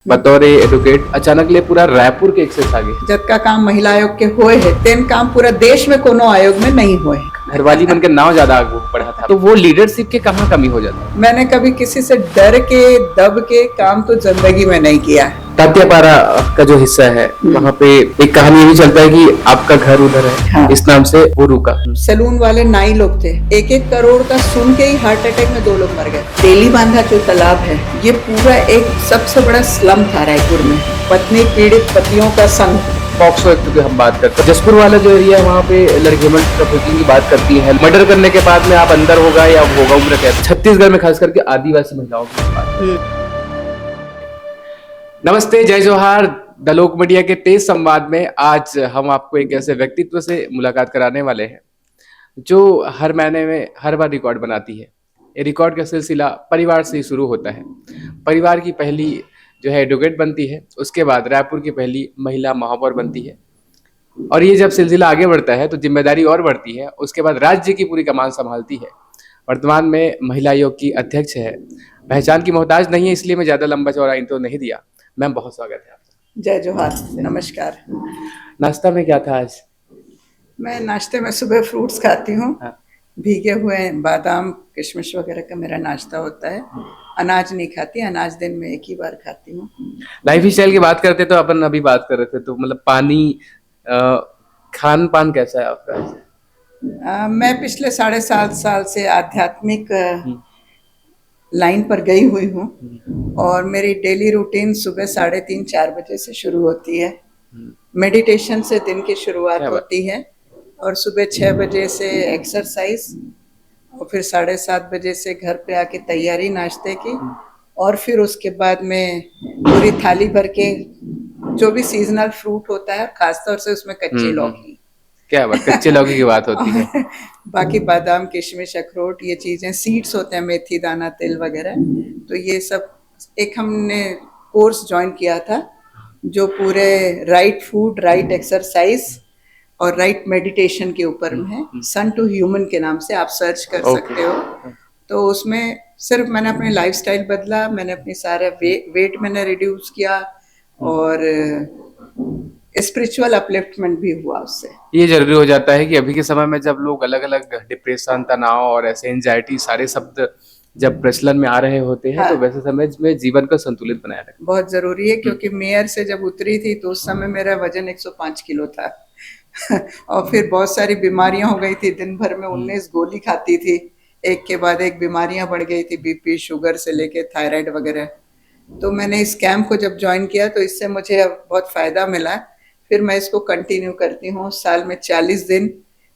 बतौर एडवोकेट अचानक ले पूरा रायपुर के एक्सेस आ गए। जत का काम महिला आयोग के हुए है तेन काम पूरा देश में कोनो आयोग में नहीं हुए। घरवाली बन के नाव ज्यादा आगे बढ़ा था, तो वो लीडरशिप के कहाँ कमी हो जाता। मैंने कभी किसी से डर के दब के काम तो जिंदगी में नहीं किया। तात्यापारा का जो हिस्सा है वहाँ पे एक कहानी भी चलता है कि आपका घर उधर है। हाँ। इस नाम से वो रुका। सैलून वाले नाई लोग थे, 1-1 करोड़ का सुन के ही हार्ट अटैक में 2 लोग मर गए। तेली बांधा जो तालाब है ये पूरा एक सबसे बड़ा स्लम था रायपुर में। पत्नी पीड़ित पतियों का संघ। पॉक्सो एक्ट की हम बात करते हैं, जसपुर वाला जो एरिया है वहाँ पे लड़की ट्रैफिकिंग की बात करती है। मर्डर करने के बाद में आप अंदर होगा या होगा उम्र कैद। छत्तीसगढ़ में खास करके आदिवासी महिलाओं की बात। नमस्ते, जय जोहार। द लोक मीडिया के तेज संवाद में आज हम आपको एक ऐसे व्यक्तित्व से मुलाकात कराने वाले हैं जो हर महीने में हर बार रिकॉर्ड बनाती है। ये रिकॉर्ड का सिलसिला परिवार से ही शुरू होता है। परिवार की पहली जो है एडवोकेट बनती है, उसके बाद रायपुर की पहली महिला महापौर बनती है, और ये जब सिलसिला आगे बढ़ता है तो जिम्मेदारी और बढ़ती है। उसके बाद राज्य की पूरी कमान संभालती है। वर्तमान में महिला आयोग की अध्यक्ष है। पहचान की मोहताज नहीं है, इसलिए मैं ज्यादा लंबा चौड़ा इंट्रो नहीं दिया। मैम, बहुत स्वागत है आपका। जय जोहार, नमस्कार। नाश्ता में क्या था आज? मैं नाश्ते में सुबह फ्रूट्स खाती हूँ। हाँ। भीगे हुए बादाम किशमिश वगैरह का मेरा नाश्ता होता है। अनाज नहीं खाती, अनाज दिन में एक ही बार खाती हूँ। लाइफ स्टाइल की बात करते तो अपन अभी बात कर रहे थे, तो मतलब पानी खान पान कैसा है आपका? मैं पिछले 7.5 साल से आध्यात्मिक लाइन पर गई हुई हूँ और मेरी डेली रूटीन सुबह 3:30-4 बजे से शुरू होती है। मेडिटेशन से दिन की शुरुआत होती है और सुबह 6 बजे से एक्सरसाइज और फिर 7:30 बजे से घर पे आके तैयारी नाश्ते की, और फिर उसके बाद में पूरी थाली भर के जो भी सीजनल फ्रूट होता है, खासतौर से उसमें कच्ची लौकी। क्या बात, कच्चे लौकी की बात होती है। बाकी बादाम किशमिश अखरोट ये चीजें, सीड्स होते हैं, मेथी दाना तिल वगैरह, तो ये सब एक हमने कोर्स ज्वाइन किया था जो पूरे राइट फूड, राइट एक्सरसाइज और राइट मेडिटेशन के ऊपर में है। सन टू ह्यूमन के नाम से आप सर्च कर सकते हो। तो उसमें सिर्फ मैंने अपनी लाइफस्टाइल बदला, मैंने अपनी सारा वेट मैंने रिड्यूस किया और स्पिरिचुअल अपलिफ्टमेंट भी हुआ उससे। ये जरूरी हो जाता है कि अभी के समय में जब लोग अलग अलग डिप्रेशन, तनाव और ऐसे एंजाइटी सारे शब्द जब प्रचलन में आ रहे होते हैं, हाँ। तो वैसे समय में जीवन का संतुलित बनाया रखना बहुत जरूरी है, क्योंकि मेयर से जब उतरी थी तो उस समय मेरा वजन 105 किलो था और फिर बहुत सारी बीमारियां हो गई थी। दिन भर में 19 गोली खाती थी, एक के बाद एक बीमारियां बढ़ गई थी, बीपी शुगर से लेके थायराइड वगैरह। तो मैंने इस कैंप को जब ज्वाइन किया तो इससे मुझे बहुत फायदा मिला। फिर मैं इसको कंटिन्यू करती हूँ। साल में 40 दिन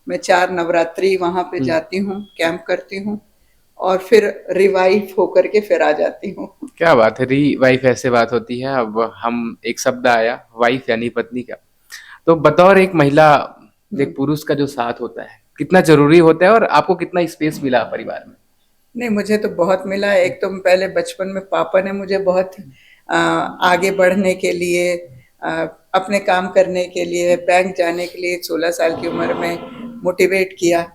मैं 4 नवरात्रि वहाँ पे जाती हूँ, कैंप करती हूँ और फिर रिवाइव होकर के फिर आ जाती हूँ। क्या बात है, रिवाइफ ऐसे बात होती है। अब हम एक शब्द आया वाइफ यानी पत्नी का, तो बतौर एक महिला एक पुरुष का जो साथ होता है कितना जरूरी होता है, और आपको कितना स्पेस मिला परिवार में? नहीं, मुझे तो बहुत मिला। एक तो पहले बचपन में पापा ने मुझे बहुत आगे बढ़ने के लिए, अपने काम करने के लिए, बैंक जाने के लिए 16 साल की उम्र में मोटिवेट किया।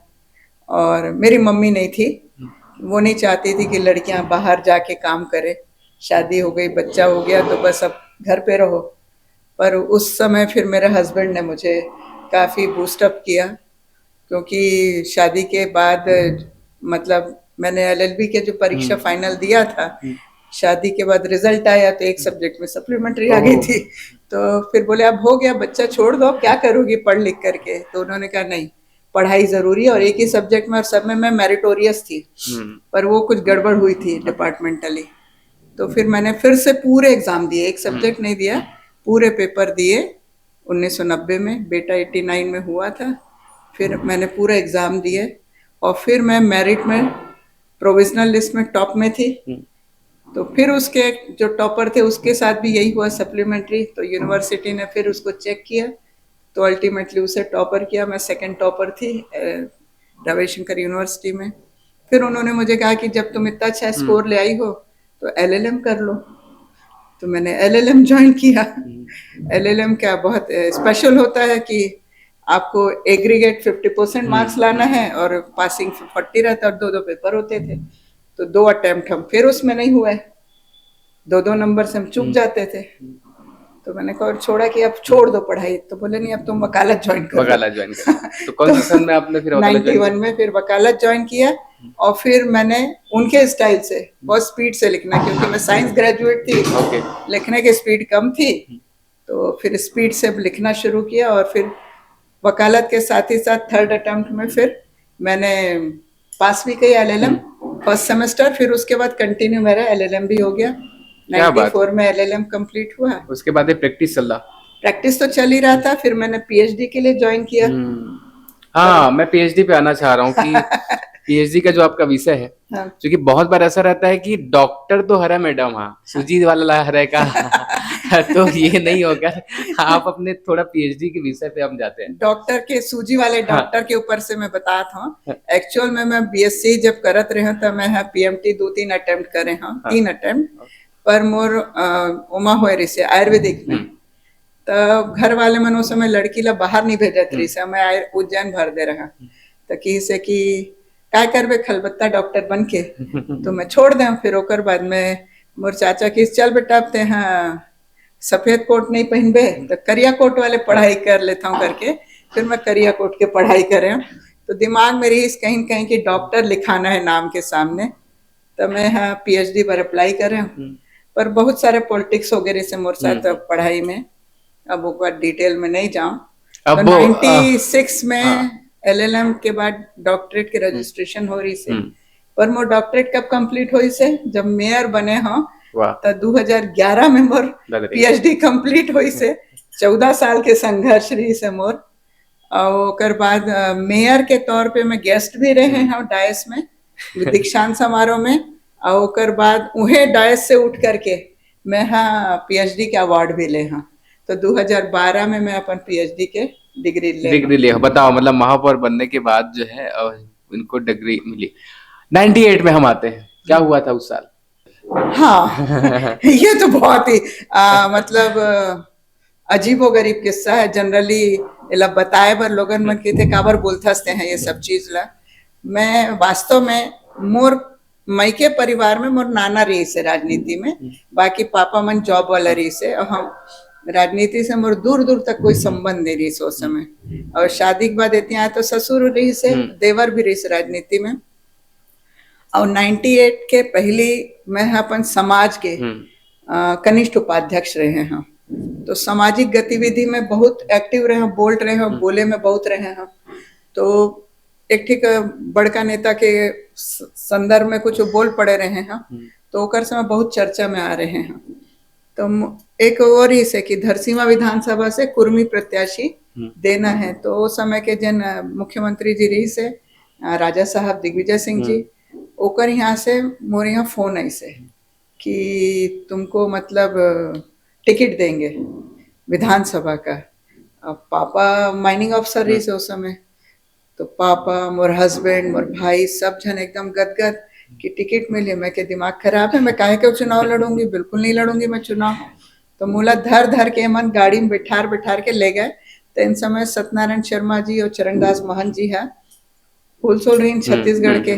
और मेरी मम्मी नहीं थी, वो नहीं चाहती थी कि लड़कियां बाहर जाके काम करें। शादी हो गई, बच्चा हो गया तो बस अब घर पे रहो। पर उस समय फिर मेरे हस्बैंड ने मुझे काफ़ी बूस्टअप किया, क्योंकि शादी के बाद मतलब मैंने एलएलबी के जो परीक्षा फाइनल दिया था, शादी के बाद रिजल्ट आया तो एक सब्जेक्ट में सप्लीमेंट्री आ गई थी। तो फिर बोले अब हो गया, बच्चा छोड़ दो, क्या करोगी पढ़ लिख करके। तो उन्होंने कहा नहीं, पढ़ाई जरूरी है, और एक ही सब्जेक्ट में, और सब में मैं मेरिटोरियस थी, पर वो कुछ गड़बड़ हुई थी डिपार्टमेंटली। तो फिर मैंने फिर से पूरे एग्जाम दिए, एक सब्जेक्ट नहीं दिया, पूरे पेपर दिए। 1990 में बेटा 89 में हुआ था। फिर मैंने पूरा एग्जाम दिए और फिर मैं मेरिट में प्रोविजनल लिस्ट में टॉप में थी। तो फिर उसके जो टॉपर थे उसके साथ भी यही हुआ, सप्लीमेंट्री। तो यूनिवर्सिटी ने फिर उसको चेक किया तो अल्टीमेटली उसे टॉपर किया। मैं सेकंड टॉपर थी रविशंकर यूनिवर्सिटी में। फिर उन्होंने मुझे कहा कि जब तुम इतना अच्छा स्कोर ले आई हो तो एलएलएम कर लो। तो मैंने एलएलएम ज्वाइन किया। एलएलएम क्या बहुत स्पेशल होता है कि आपको एग्रीगेट 50% मार्क्स लाना है और पासिंग 40 रहता, और 2 पेपर होते थे। तो 2 अटेम्प्ट हम फिर उसमें नहीं हुए। 2-2 नंबर से हम चूक जाते थे। तो मैंने कहा छोड़ा कि अब छोड़ दो पढ़ाई, तो बोले नहीं अब तुम वकालत ज्वाइन कर लो। वकालत ज्वाइन कर तो कौन तो से सन में आपने फिर वकालत ज्वाइन 91 में फिर वकालत ज्वाइन किया, और फिर मैंने उनके स्टाइल से बहुत स्पीड से लिखना, क्योंकि मैं साइंस ग्रेजुएट थी, ओके लिखने की स्पीड कम थी, तो फिर स्पीड से लिखना शुरू किया। और फिर वकालत के साथ ही साथ थर्ड अटेम्प्ट में फिर मैंने पास भी किया LLM फर्स्ट सेमेस्टर, फिर उसके बाद कंटिन्यू मेरा LLM भी हो गया। क्या बात 94 में LLM कंप्लीट हुआ। उसके बाद प्रैक्टिस चल रहा प्रैक्टिस तो चल ही रहा था, फिर मैंने PhD के लिए ज्वाइन किया। हाँ मैं पीएचडी पे आना चाह रहा हूँ कि पीएचडी का जो आपका विषय है, हाँ। क्योंकि बहुत बार ऐसा रहता है कि डॉक्टर तो हरा मैडम हाँ सूजी वाला हरेगा तो ये नहीं होगा, आप अपने थोड़ा पीएचडी के विषय पे हम जाते हैं। डॉक्टर के सूजी वाले डॉक्टर के ऊपर से मैं बताता हूँ। एक्चुअल में मैं BSc जब करत रहे तो मैं PMT 2-3 अटेम्प्ट करे हाँ, 3 अटेम्प्ट पर मोर उमा हुए रही से आयुर्वेदिक में। तो घर वाले मन उस समय लड़की ला बाहर नहीं भेजत रही से, मैं उज्जैन भर दे रहा, तो की से कि काय करबे खलबत्ता डॉक्टर बन के, तो मैं छोड़ दे। फिर ओकर बाद में मोर चाचा की चल बेटा अब ते हाँ सफेद कोट नहीं पहनबे तो करिया कोट वाले पढ़ाई कर लेता हूँ करके, फिर मैं करिया कोट के पढ़ाई करे। तो दिमाग में रही कहीं कहीं कि डॉक्टर लिखाना है नाम के सामने, तो मैं हाँ PhD पर अप्लाई करे, पर बहुत सारे पॉलिटिक्स वगैरह से मोर साथ पढ़ाई में, अब वो बात डिटेल में नहीं जाऊं। तो 96 में LLM के बाद डॉक्टरेट के रजिस्ट्रेशन हो रही से, पर मोर डॉक्टरेट कब कंप्लीट हुई से जब मेयर बने हो, तो 2011 में मोर PhD कंप्लीट हुई से। 14 साल के संघर्ष रही से मोर। और बाद मेयर के तौर पे मैं गेस्ट भी रहे हैं डायस में दीक्षांत समारोह में, और बाद उहे डायस से उठ करके मैं हाँ PhD के अवार्ड भी ले हाँ। तो 2012 में मैं अपन PhD के डिग्री ले बताओ, मतलब महापौर बनने के बाद जो है उनको डिग्री मिली। 98 में हम आते हैं, क्या हुआ था उस साल? हाँ ये तो बहुत ही मतलब अजीबो गरीब किस्सा है। जनरली इला बताए बर लोगन मन के थे काबर बोलथसते हैं ये सब चीज ला। मैं वास्तव में मोर मायके परिवार में मोर नाना रही से राजनीति में, बाकी पापा मन जॉब वाला रही से, और हम राजनीति से मोर दूर दूर तक कोई संबंध नहीं रही उस समय। और शादी के बाद इतने आए तो ससुर रही से, देवर भी रही से राजनीति में। और 98 के पहली मैं अपन समाज के कनिष्ठ उपाध्यक्ष रहे हैं, तो सामाजिक गतिविधि में बहुत एक्टिव रहे हैं, बोल्ड रहे हैं, बोले में बहुत रहे हैं। तो एक ठीक बड़का नेता के संदर्भ में कुछ बोल पड़े रहे हैं, तो ओकर समय बहुत चर्चा में आ रहे हैं। तो एक और ही से कि धरसीवा विधानसभा से कुर्मी प्रत्याशी देना है, तो उस समय के जन मुख्यमंत्री जी रही से राजा साहब दिग्विजय सिंह जी, ओकर यहाँ से मोर यहाँ फोन आई से कि तुमको मतलब टिकट देंगे विधानसभा का। अब पापा माइनिंग अफसर रही से उस समय, तो पापा मोर हस्बैंड मोर भाई सब जन एकदम गदगद कि टिकट मिली। मैं के दिमाग खराब है, मैं काहे के चुनाव लड़ूंगी, बिल्कुल नहीं लड़ूंगी मैं चुनाव। तो मूला धर के मन गाड़ी में बिठार के ले गए। तो इन समय सत्यनारायण शर्मा जी और चरणदास महंत जी है फूलसोल रही छत्तीसगढ़ के,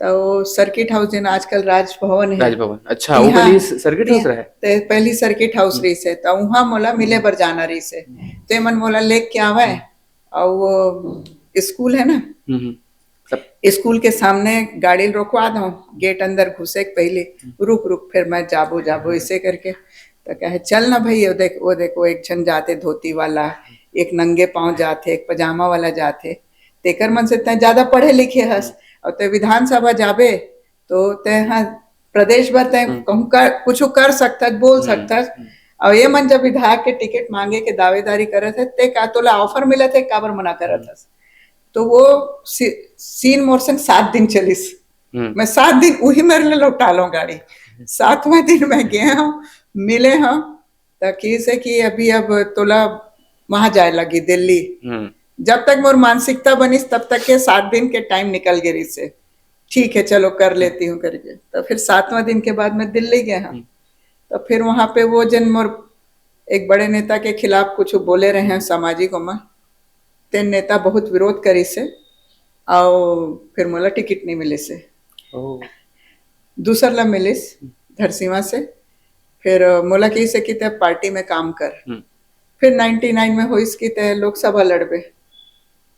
तो सर्किट हाउस जिन आजकल राजभवन है, राजभवन, अच्छा वो पहली सर्किट हाउस रहे, तो पहली सर्किट हाउस रही से, तो वहाँ मोला मिले बर जाना रही से। तो मन मोला लेके क्या आवे, और वो स्कूल है ना, स्कूल के सामने गाड़ी रोकवा दो, गेट अंदर घुसे पहले रुक फिर मैं जाबो इसे करके। तो कहे चल ना भाई, वो देखो एक छन जाते धोती वाला, एक नंगे पांव जाते, एक पजामा वाला जाते, तेकर मन से इतना ज्यादा पढ़े लिखे हस, और ते विधानसभा जाबे तो ते हाँ प्रदेश भर ते कहूँ कुछ कर सकता, बोल सकता। और ये मन जब विधायक के टिकट मांगे के दावेदारी करे थे, ते का तोला ऑफर मिला थे, काबर मना करा था। तो वो सीन मोर संग 7 दिन चलिस, मैं 7 दिन वही मेरे लिए लौटा लो गाड़ी। 7वें दिन मैं गया हूँ, मिले हम, ताकि से कि अभी अब तोला वहां जाए लगी दिल्ली। जब तक मोर मानसिकता बनिस तब तक के 7 दिन के टाइम निकल गए से, ठीक है चलो कर लेती हूँ करके। तो फिर 7वां दिन के बाद मैं दिल्ली गया हूँ, तो फिर वहां पे वो जन मोर एक बड़े नेता के खिलाफ कुछ बोले रहे हैं सामाजिक में, तेन नेता बहुत विरोध करी से, और फिर मोला टिकट नहीं मिले से। दूसर ला मिलिस धरसीवा से, फिर मोला की से कि ते पार्टी में काम कर। फिर 99 में हुई इसकी ते लोकसभा लड़बे,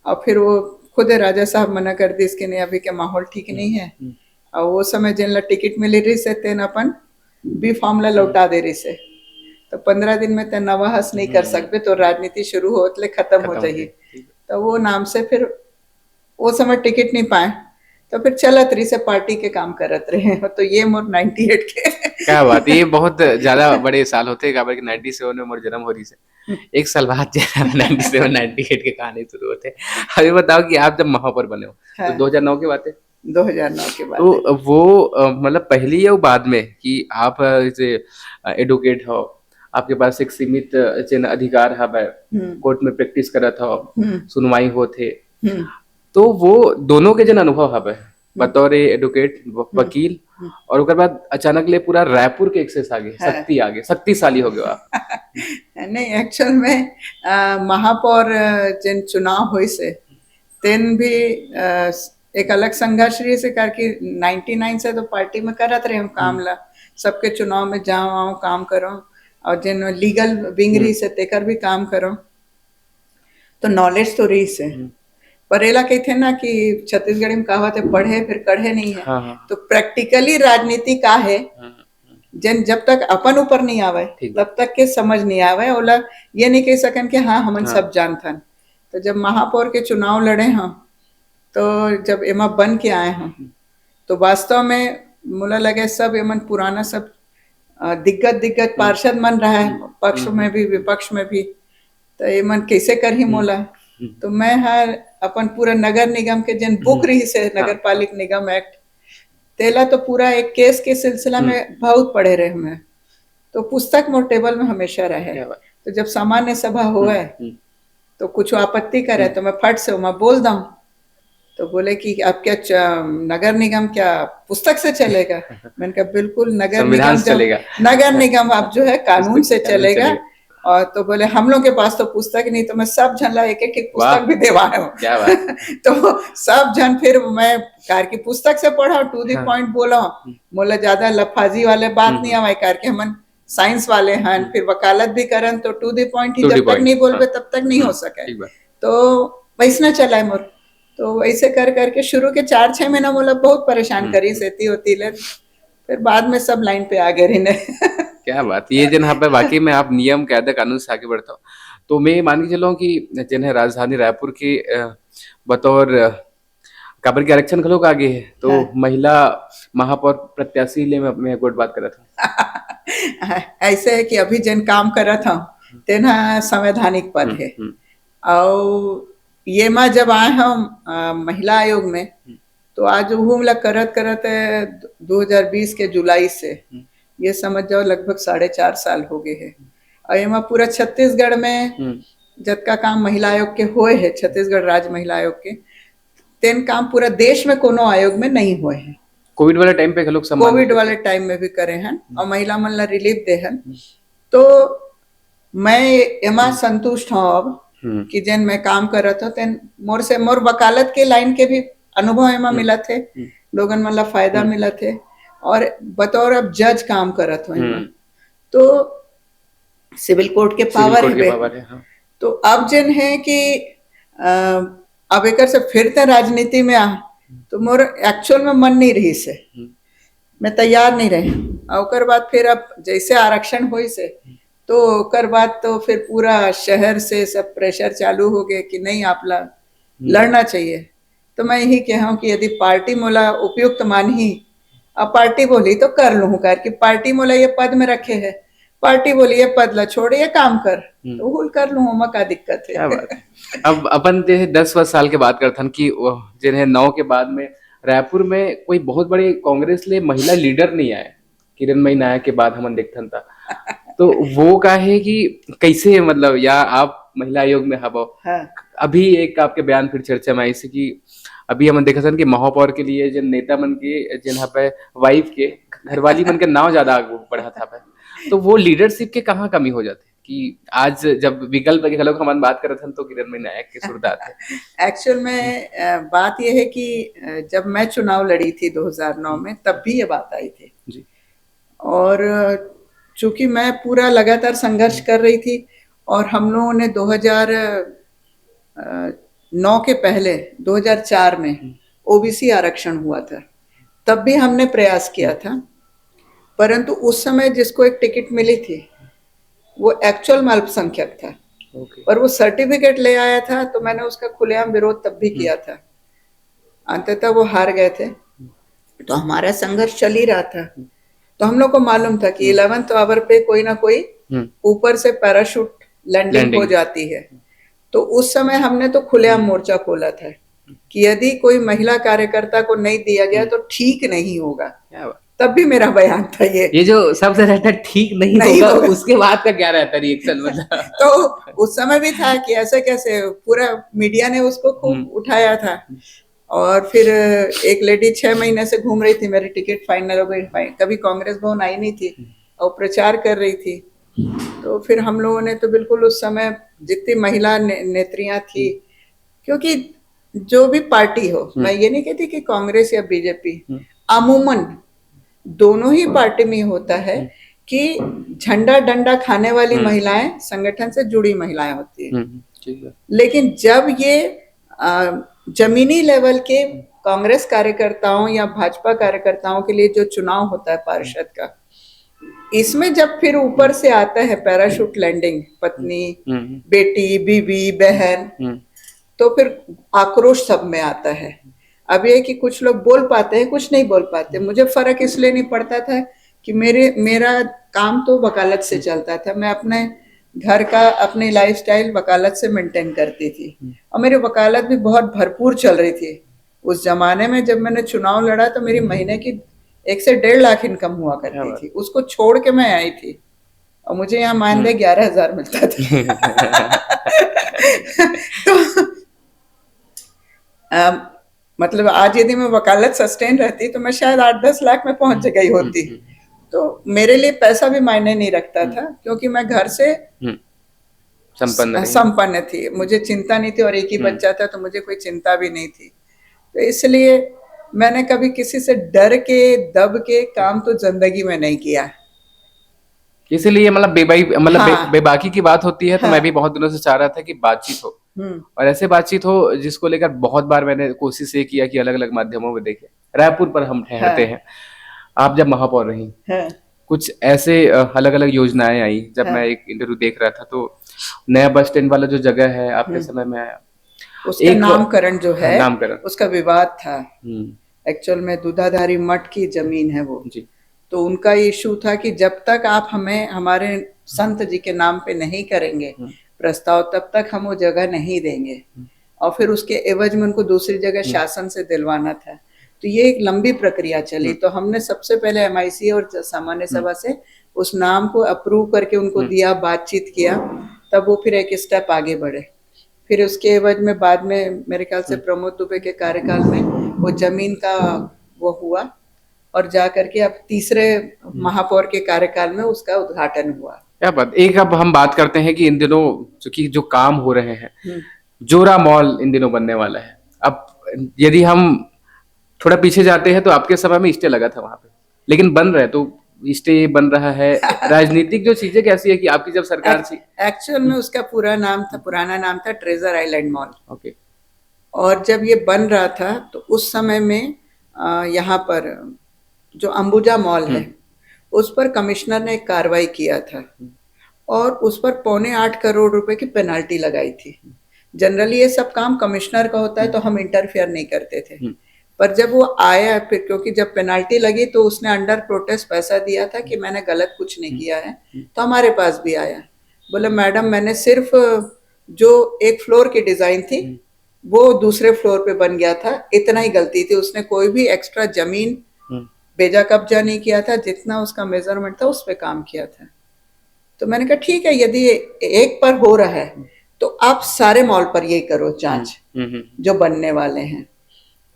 और फिर वो खुद राजा साहब मना कर दी इसके नहीं, अभी के माहौल ठीक नहीं है। और वो समय जिन ला टिकट मिली रही से तेन अपन बी फॉर्म ला लौटा दे रही से, तो 15 दिन में ते नवा हस नहीं कर सकते, तो राजनीति शुरू होतले खत्म हो जाइए। तो वो नाम से फिर वो समय टिकट नहीं पाए, तो फिर चलत रही से पार्टी के काम करत रहे। तो ये मोर 98 के क्या बात है, ये बहुत ज्यादा बड़े साल होते हैं, 97 में मोर जन्म हो रही से एक साल बाद 97 98 के कहानी शुरू होते हैं। अभी बताओ कि आप जब महापौर बने हो हाँ। तो 2009 की बात है, 2009 के बाद तो वो मतलब पहली या बाद में कि आप जैसे एडवोकेट हो, आपके पास एक सीमित जन अधिकार है, कोर्ट में प्रैक्टिस करत हो, सुनवाई होते, तो वो दोनों के जन अनुभव हवे बतौर एडवोकेट वकील, और उसके बाद अचानक ले पूरा रायपुर के एक्सेस आगे शक्तिशाली हो गया आप। नहीं, एक्चुअल में महापौर जिन चुनाव हुई से तेन भी एक अलग संघर्ष रही से, करके 99 से तो पार्टी में करत रहे हम काम ला, सबके चुनाव में जाऊँ आऊँ काम करो, और जिन लीगल विंग रही से तेकर भी काम करो, तो नॉलेज तो रही से। पर एला कहते ना कि छत्तीसगढ़ में कहावत है, पढ़े फिर कढ़े नहीं है। हाँ। तो प्रैक्टिकली राजनीति का है, जन जब तक अपन ऊपर नहीं आवे तब तक के समझ नहीं आवे, ओला ये नहीं कह सकन कि हाँ हमन सब जानथन। तो जब महापौर के चुनाव लड़े हम, तो जब एमा बन के आए हम, तो वास्तव में मुला लगे सब एमन पुराना सब दिग्गज पार्षद मन रहा है, पक्ष में भी विपक्ष में भी, तो एमन कैसे कर ही मोला। तो मैं हर अपन पूरा नगर निगम के जन बुक रही से नगर पालिक निगम एक्ट, तेला तो पूरा एक केस के सिलसिला में बहुत पढ़े रहे हमें, तो पुस्तक मोर टेबल में हमेशा रहे। तो जब सामान्य सभा हुए तो कुछ आपत्ति करे तो मैं फट से मैं बोल दूं, तो बोले कि अब क्या नगर निगम क्या पुस्तक से चलेगा? मैंने कहा बिल्कुल, नगर निगम अब जो है कानून से चलेगा। और तो बोले हम लोग के पास तो पुस्तक नहीं, तो मैं सब जन ला एक एक पुस्तक भी दिलवाया हूँ। तो सब जन फिर मैं कार की पुस्तक से पढ़ा, टू द पॉइंट बोला, बोला ज्यादा लफाजी वाले बात नहीं आवाई, कार के हमन साइंस वाले हैं, फिर वकालत भी करन, तो टू द पॉइंट ही जब तक नहीं बोलबे तब तक नहीं हो सके। तो वैसना चला है मोर। तो वैसे कर करके शुरू के 4-6 महीना बोला बहुत परेशान करी सेती होती ले, फिर बाद में सब लाइन पे आ गए रही ने। क्या बात, ये जन यहाँ पे वाकई में आप नियम कायदा कानून से आगे बढ़ता हो। तो मैं मान के चलो कि जिन्हें राजधानी रायपुर के बतौर काबर के आरक्षण खलोग आगे है, तो महिला महापौर प्रत्याशी ले मैं एक बात कर रहा था। ऐसे है कि अभी जिन काम कर रहा था तेना संवैधानिक पद है, और ये माँ जब आए हम महिला आयोग में, तो आज वो करत 2020 के जुलाई से ये समझ जाओ लगभग 4.5 साल हो गए है। और ये पूरा छत्तीसगढ़ में जब का काम महिला आयोग के हुए है, छत्तीसगढ़ राज्य महिला आयोग के, तेन काम पूरा देश में कोनो आयोग में नहीं हुए हैं। कोविड वाले टाइम पे कोविड वाले टाइम में भी करे हैं, और महिला मन ला रिलीफ दे हैं। तो मैं एमा संतुष्ट हूँ अब कि जन मैं काम कर रहा था, तेन मोर वकालत के लाइन के भी अनुभव एमा मिला थे, लोगन मन ला फायदा मिला थे, और बतौर अब जज काम करत हो, तो सिविल कोर्ट के पावर है। तो अब जन है कि अब एक से फिर ते राजनीति में आ, तो मोर एक्चुअल में मन नहीं रही से, मैं तैयार नहीं रही। और बाद फिर अब जैसे आरक्षण हुई से, तो ओकर बाद तो फिर पूरा शहर से सब प्रेशर चालू हो गए कि नहीं आप ला लड़ना चाहिए। तो मैं यही कहा कि यदि पार्टी मोला उपयुक्त मानी, अब पार्टी बोली तो कर लूँ, कर कि पार्टी मोला ये पद में रखे है, पार्टी बोली ये पद ला छोड़ ये काम कर, तो हुल कर लूँ, हमें का दिक्कत है। क्या बात है। अब अपन 10 साल के बात करथन कि जिन्हें 9 के बाद में रायपुर में कोई बहुत बड़े कांग्रेस ले महिला लीडर नहीं आए, किरणमयी नायक के बाद हम देखथन था। तो वो का है कि कैसे, मतलब या आप महिला आयोग में हबो, अभी एक आपके बयान फिर चर्चा में आई से कि अभी हम देखा कि महापौर के लिए जिन नेता मन के जिन पे वाइफ के घरवाली मन के नाव ज्यादा आगे बढ़ा था, तो वो लीडरशिप के कहाँ कमी हो जाते कि आज जब विकल्प के खिलाफ हम बात कर रहे थे तो किरणमयी नायक के सुरदार थे। एक्चुअल में बात यह है कि जब मैं चुनाव लड़ी थी 2009 में, तब भी ये बात आई थी जी। और चूंकि मैं पूरा लगातार संघर्ष कर रही थी और हम लोगों ने 2009 के पहले 2004 में ओबीसी आरक्षण हुआ था, तब भी हमने प्रयास किया था, परंतु उस समय जिसको एक टिकट मिली थी वो एक्चुअल अल्पसंख्यक था। पर वो सर्टिफिकेट ले आया था, तो मैंने उसका खुलेआम विरोध तब भी किया था। अंततः वो हार गए थे, तो हमारा संघर्ष चल ही रहा था। तो हम लोग को मालूम था कि 11th आवर पे कोई ना कोई ऊपर से पैराशूट लैंडिंग हो जाती है। तो उस समय हमने तो खुलेआम मोर्चा खोला था कि यदि कोई महिला कार्यकर्ता को नहीं दिया गया तो ठीक नहीं होगा। तब भी मेरा बयान था ये जो सबसे रहता ठीक नहीं होगा, उसके बाद का क्या रहता रिएक्शन मतलब? तो उस समय भी था कि ऐसे कैसे, पूरा मीडिया ने उसको खूब उठाया था। और फिर एक लेडी 6 महीने से घूम रही थी, मेरी टिकट फाइनल हो गई, कभी कांग्रेस भवन आई नहीं थी और प्रचार कर रही थी। तो फिर हम लोगों ने तो बिल्कुल उस समय जितनी महिला नेत्रियां थी, क्योंकि जो भी पार्टी हो, मैं ये नहीं कहती कि कांग्रेस या बीजेपी, अमूमन दोनों ही पार्टी में होता है कि झंडा डंडा खाने वाली महिलाएं संगठन से जुड़ी महिलाएं होती है। लेकिन जब ये जमीनी लेवल के कांग्रेस कार्यकर्ताओं या भाजपा कार्यकर्ताओं के लिए जो चुनाव होता है पार्षद का, इसमें जब फिर ऊपर से आता है पैराशूट लैंडिंग, पत्नी, बेटी, बीवी, बहन, तो फिर आक्रोश सब में आता है। अब ये कि कुछ लोग बोल पाते हैं, कुछ नहीं बोल पाते। मुझे फर्क इसलिए नहीं पड़ता था कि मेरा काम तो वकालत से चलता था। मैं अपने घर का, अपनी लाइफस्टाइल वकालत से मेंटेन करती थी और मेरी वकालत भी बहुत भरपूर चल रही थी। उस जमाने में जब मैंने चुनाव लड़ा तो मेरी महीने की 1 से 1.5 लाख इनकम हुआ करती थी। उसको छोड़ के मैं आई थी और मुझे यहाँ मानदेय 11,000 मिलता था। तो मतलब आज यदि मैं वकालत सस्टेन रहती तो मैं शायद 8-10 लाख में पहुंच गई होती। तो मेरे लिए पैसा भी मायने नहीं रखता था, क्योंकि मैं घर से संपन्न थी, मुझे चिंता नहीं थी और एक ही बच्चा था, तो मुझे कोई चिंता भी नहीं थी। तो इसलिए मैंने कभी किसी से डर के, दब के काम तो जिंदगी में नहीं किया। इसीलिए मतलब बेबाकी की बात होती है, तो मैं भी बहुत दिनों से चाह रहा था कि बातचीत हो, और ऐसे बातचीत हो जिसको लेकर बहुत बार मैंने कोशिश ये किया कि अलग अलग माध्यमों में देखे। रायपुर पर हम ठहरते हैं, आप जब महापौर रही, कुछ ऐसे अलग अलग योजनाएं आई। जब मैं एक इंटरव्यू देख रहा था तो नया बस स्टैंड वाला जो जगह है आपके समय में आया, उसका नामकरण जो है, उसका विवाद था। एक्चुअल में दूधाधारी मठ की जमीन है वो जी। तो उनका इशू था कि जब तक आप हमें हमारे संत जी के नाम पे नहीं करेंगे प्रस्ताव, तब तक हम वो जगह नहीं देंगे। और फिर उसके एवज में उनको दूसरी जगह शासन से दिलवाना था। तो ये एक लंबी प्रक्रिया चली। तो हमने सबसे पहले MIC और सामान्य सभा से उस नाम को अप्रूव करके उनको दिया, बातचीत किया, तब वो फिर एक स्टेप आगे बढ़े। फिर उसके एवज में बाद में मेरे ख्याल से प्रमोद दुबे के कार्यकाल में वो जमीन का वो हुआ, और जा करके अब तीसरे महापौर के कार्यकाल में उसका उद्घाटन हुआ। क्या बात। एक अब हम बात करते हैं कि इन दिनों चूंकि जो काम हो रहे हैं, जोरा मॉल इन दिनों बनने वाला है। अब यदि हम थोड़ा पीछे जाते हैं तो आपके समय में स्टे लगा था वहां पे, लेकिन बन रहा है, तो स्टे बन रहा है। राजनीतिक जो चीजें कैसी है कि आपकी जब सरकार थी, एक्चुअल में उसका पुराना नाम था ट्रेजर आइलैंड मॉल। ओके। और जब ये बन रहा था तो उस समय में यहाँ पर जो अंबुजा मॉल है, उस पर कमिश्नर ने एक कार्रवाई किया था और उस पर 7.25 करोड़ रुपए की पेनाल्टी लगाई थी। जनरली ये सब काम कमिश्नर का होता है, तो हम इंटरफेयर नहीं करते थे। पर जब वो आया फिर, क्योंकि जब पेनाल्टी लगी तो उसने अंडर प्रोटेस्ट पैसा दिया था कि मैंने गलत कुछ नहीं किया है, तो हमारे पास भी आया, बोले मैडम मैंने सिर्फ जो एक फ्लोर की डिजाइन थी वो दूसरे फ्लोर पे बन गया था, इतना ही गलती थी। उसने कोई भी एक्स्ट्रा जमीन बेजा कब्जा नहीं किया था, जितना उसका मेजरमेंट था उस पर काम किया था। तो मैंने कहा ठीक है, यदि एक पर हो रहा है तो आप सारे मॉल पर यही करो जांच जो बनने वाले हैं।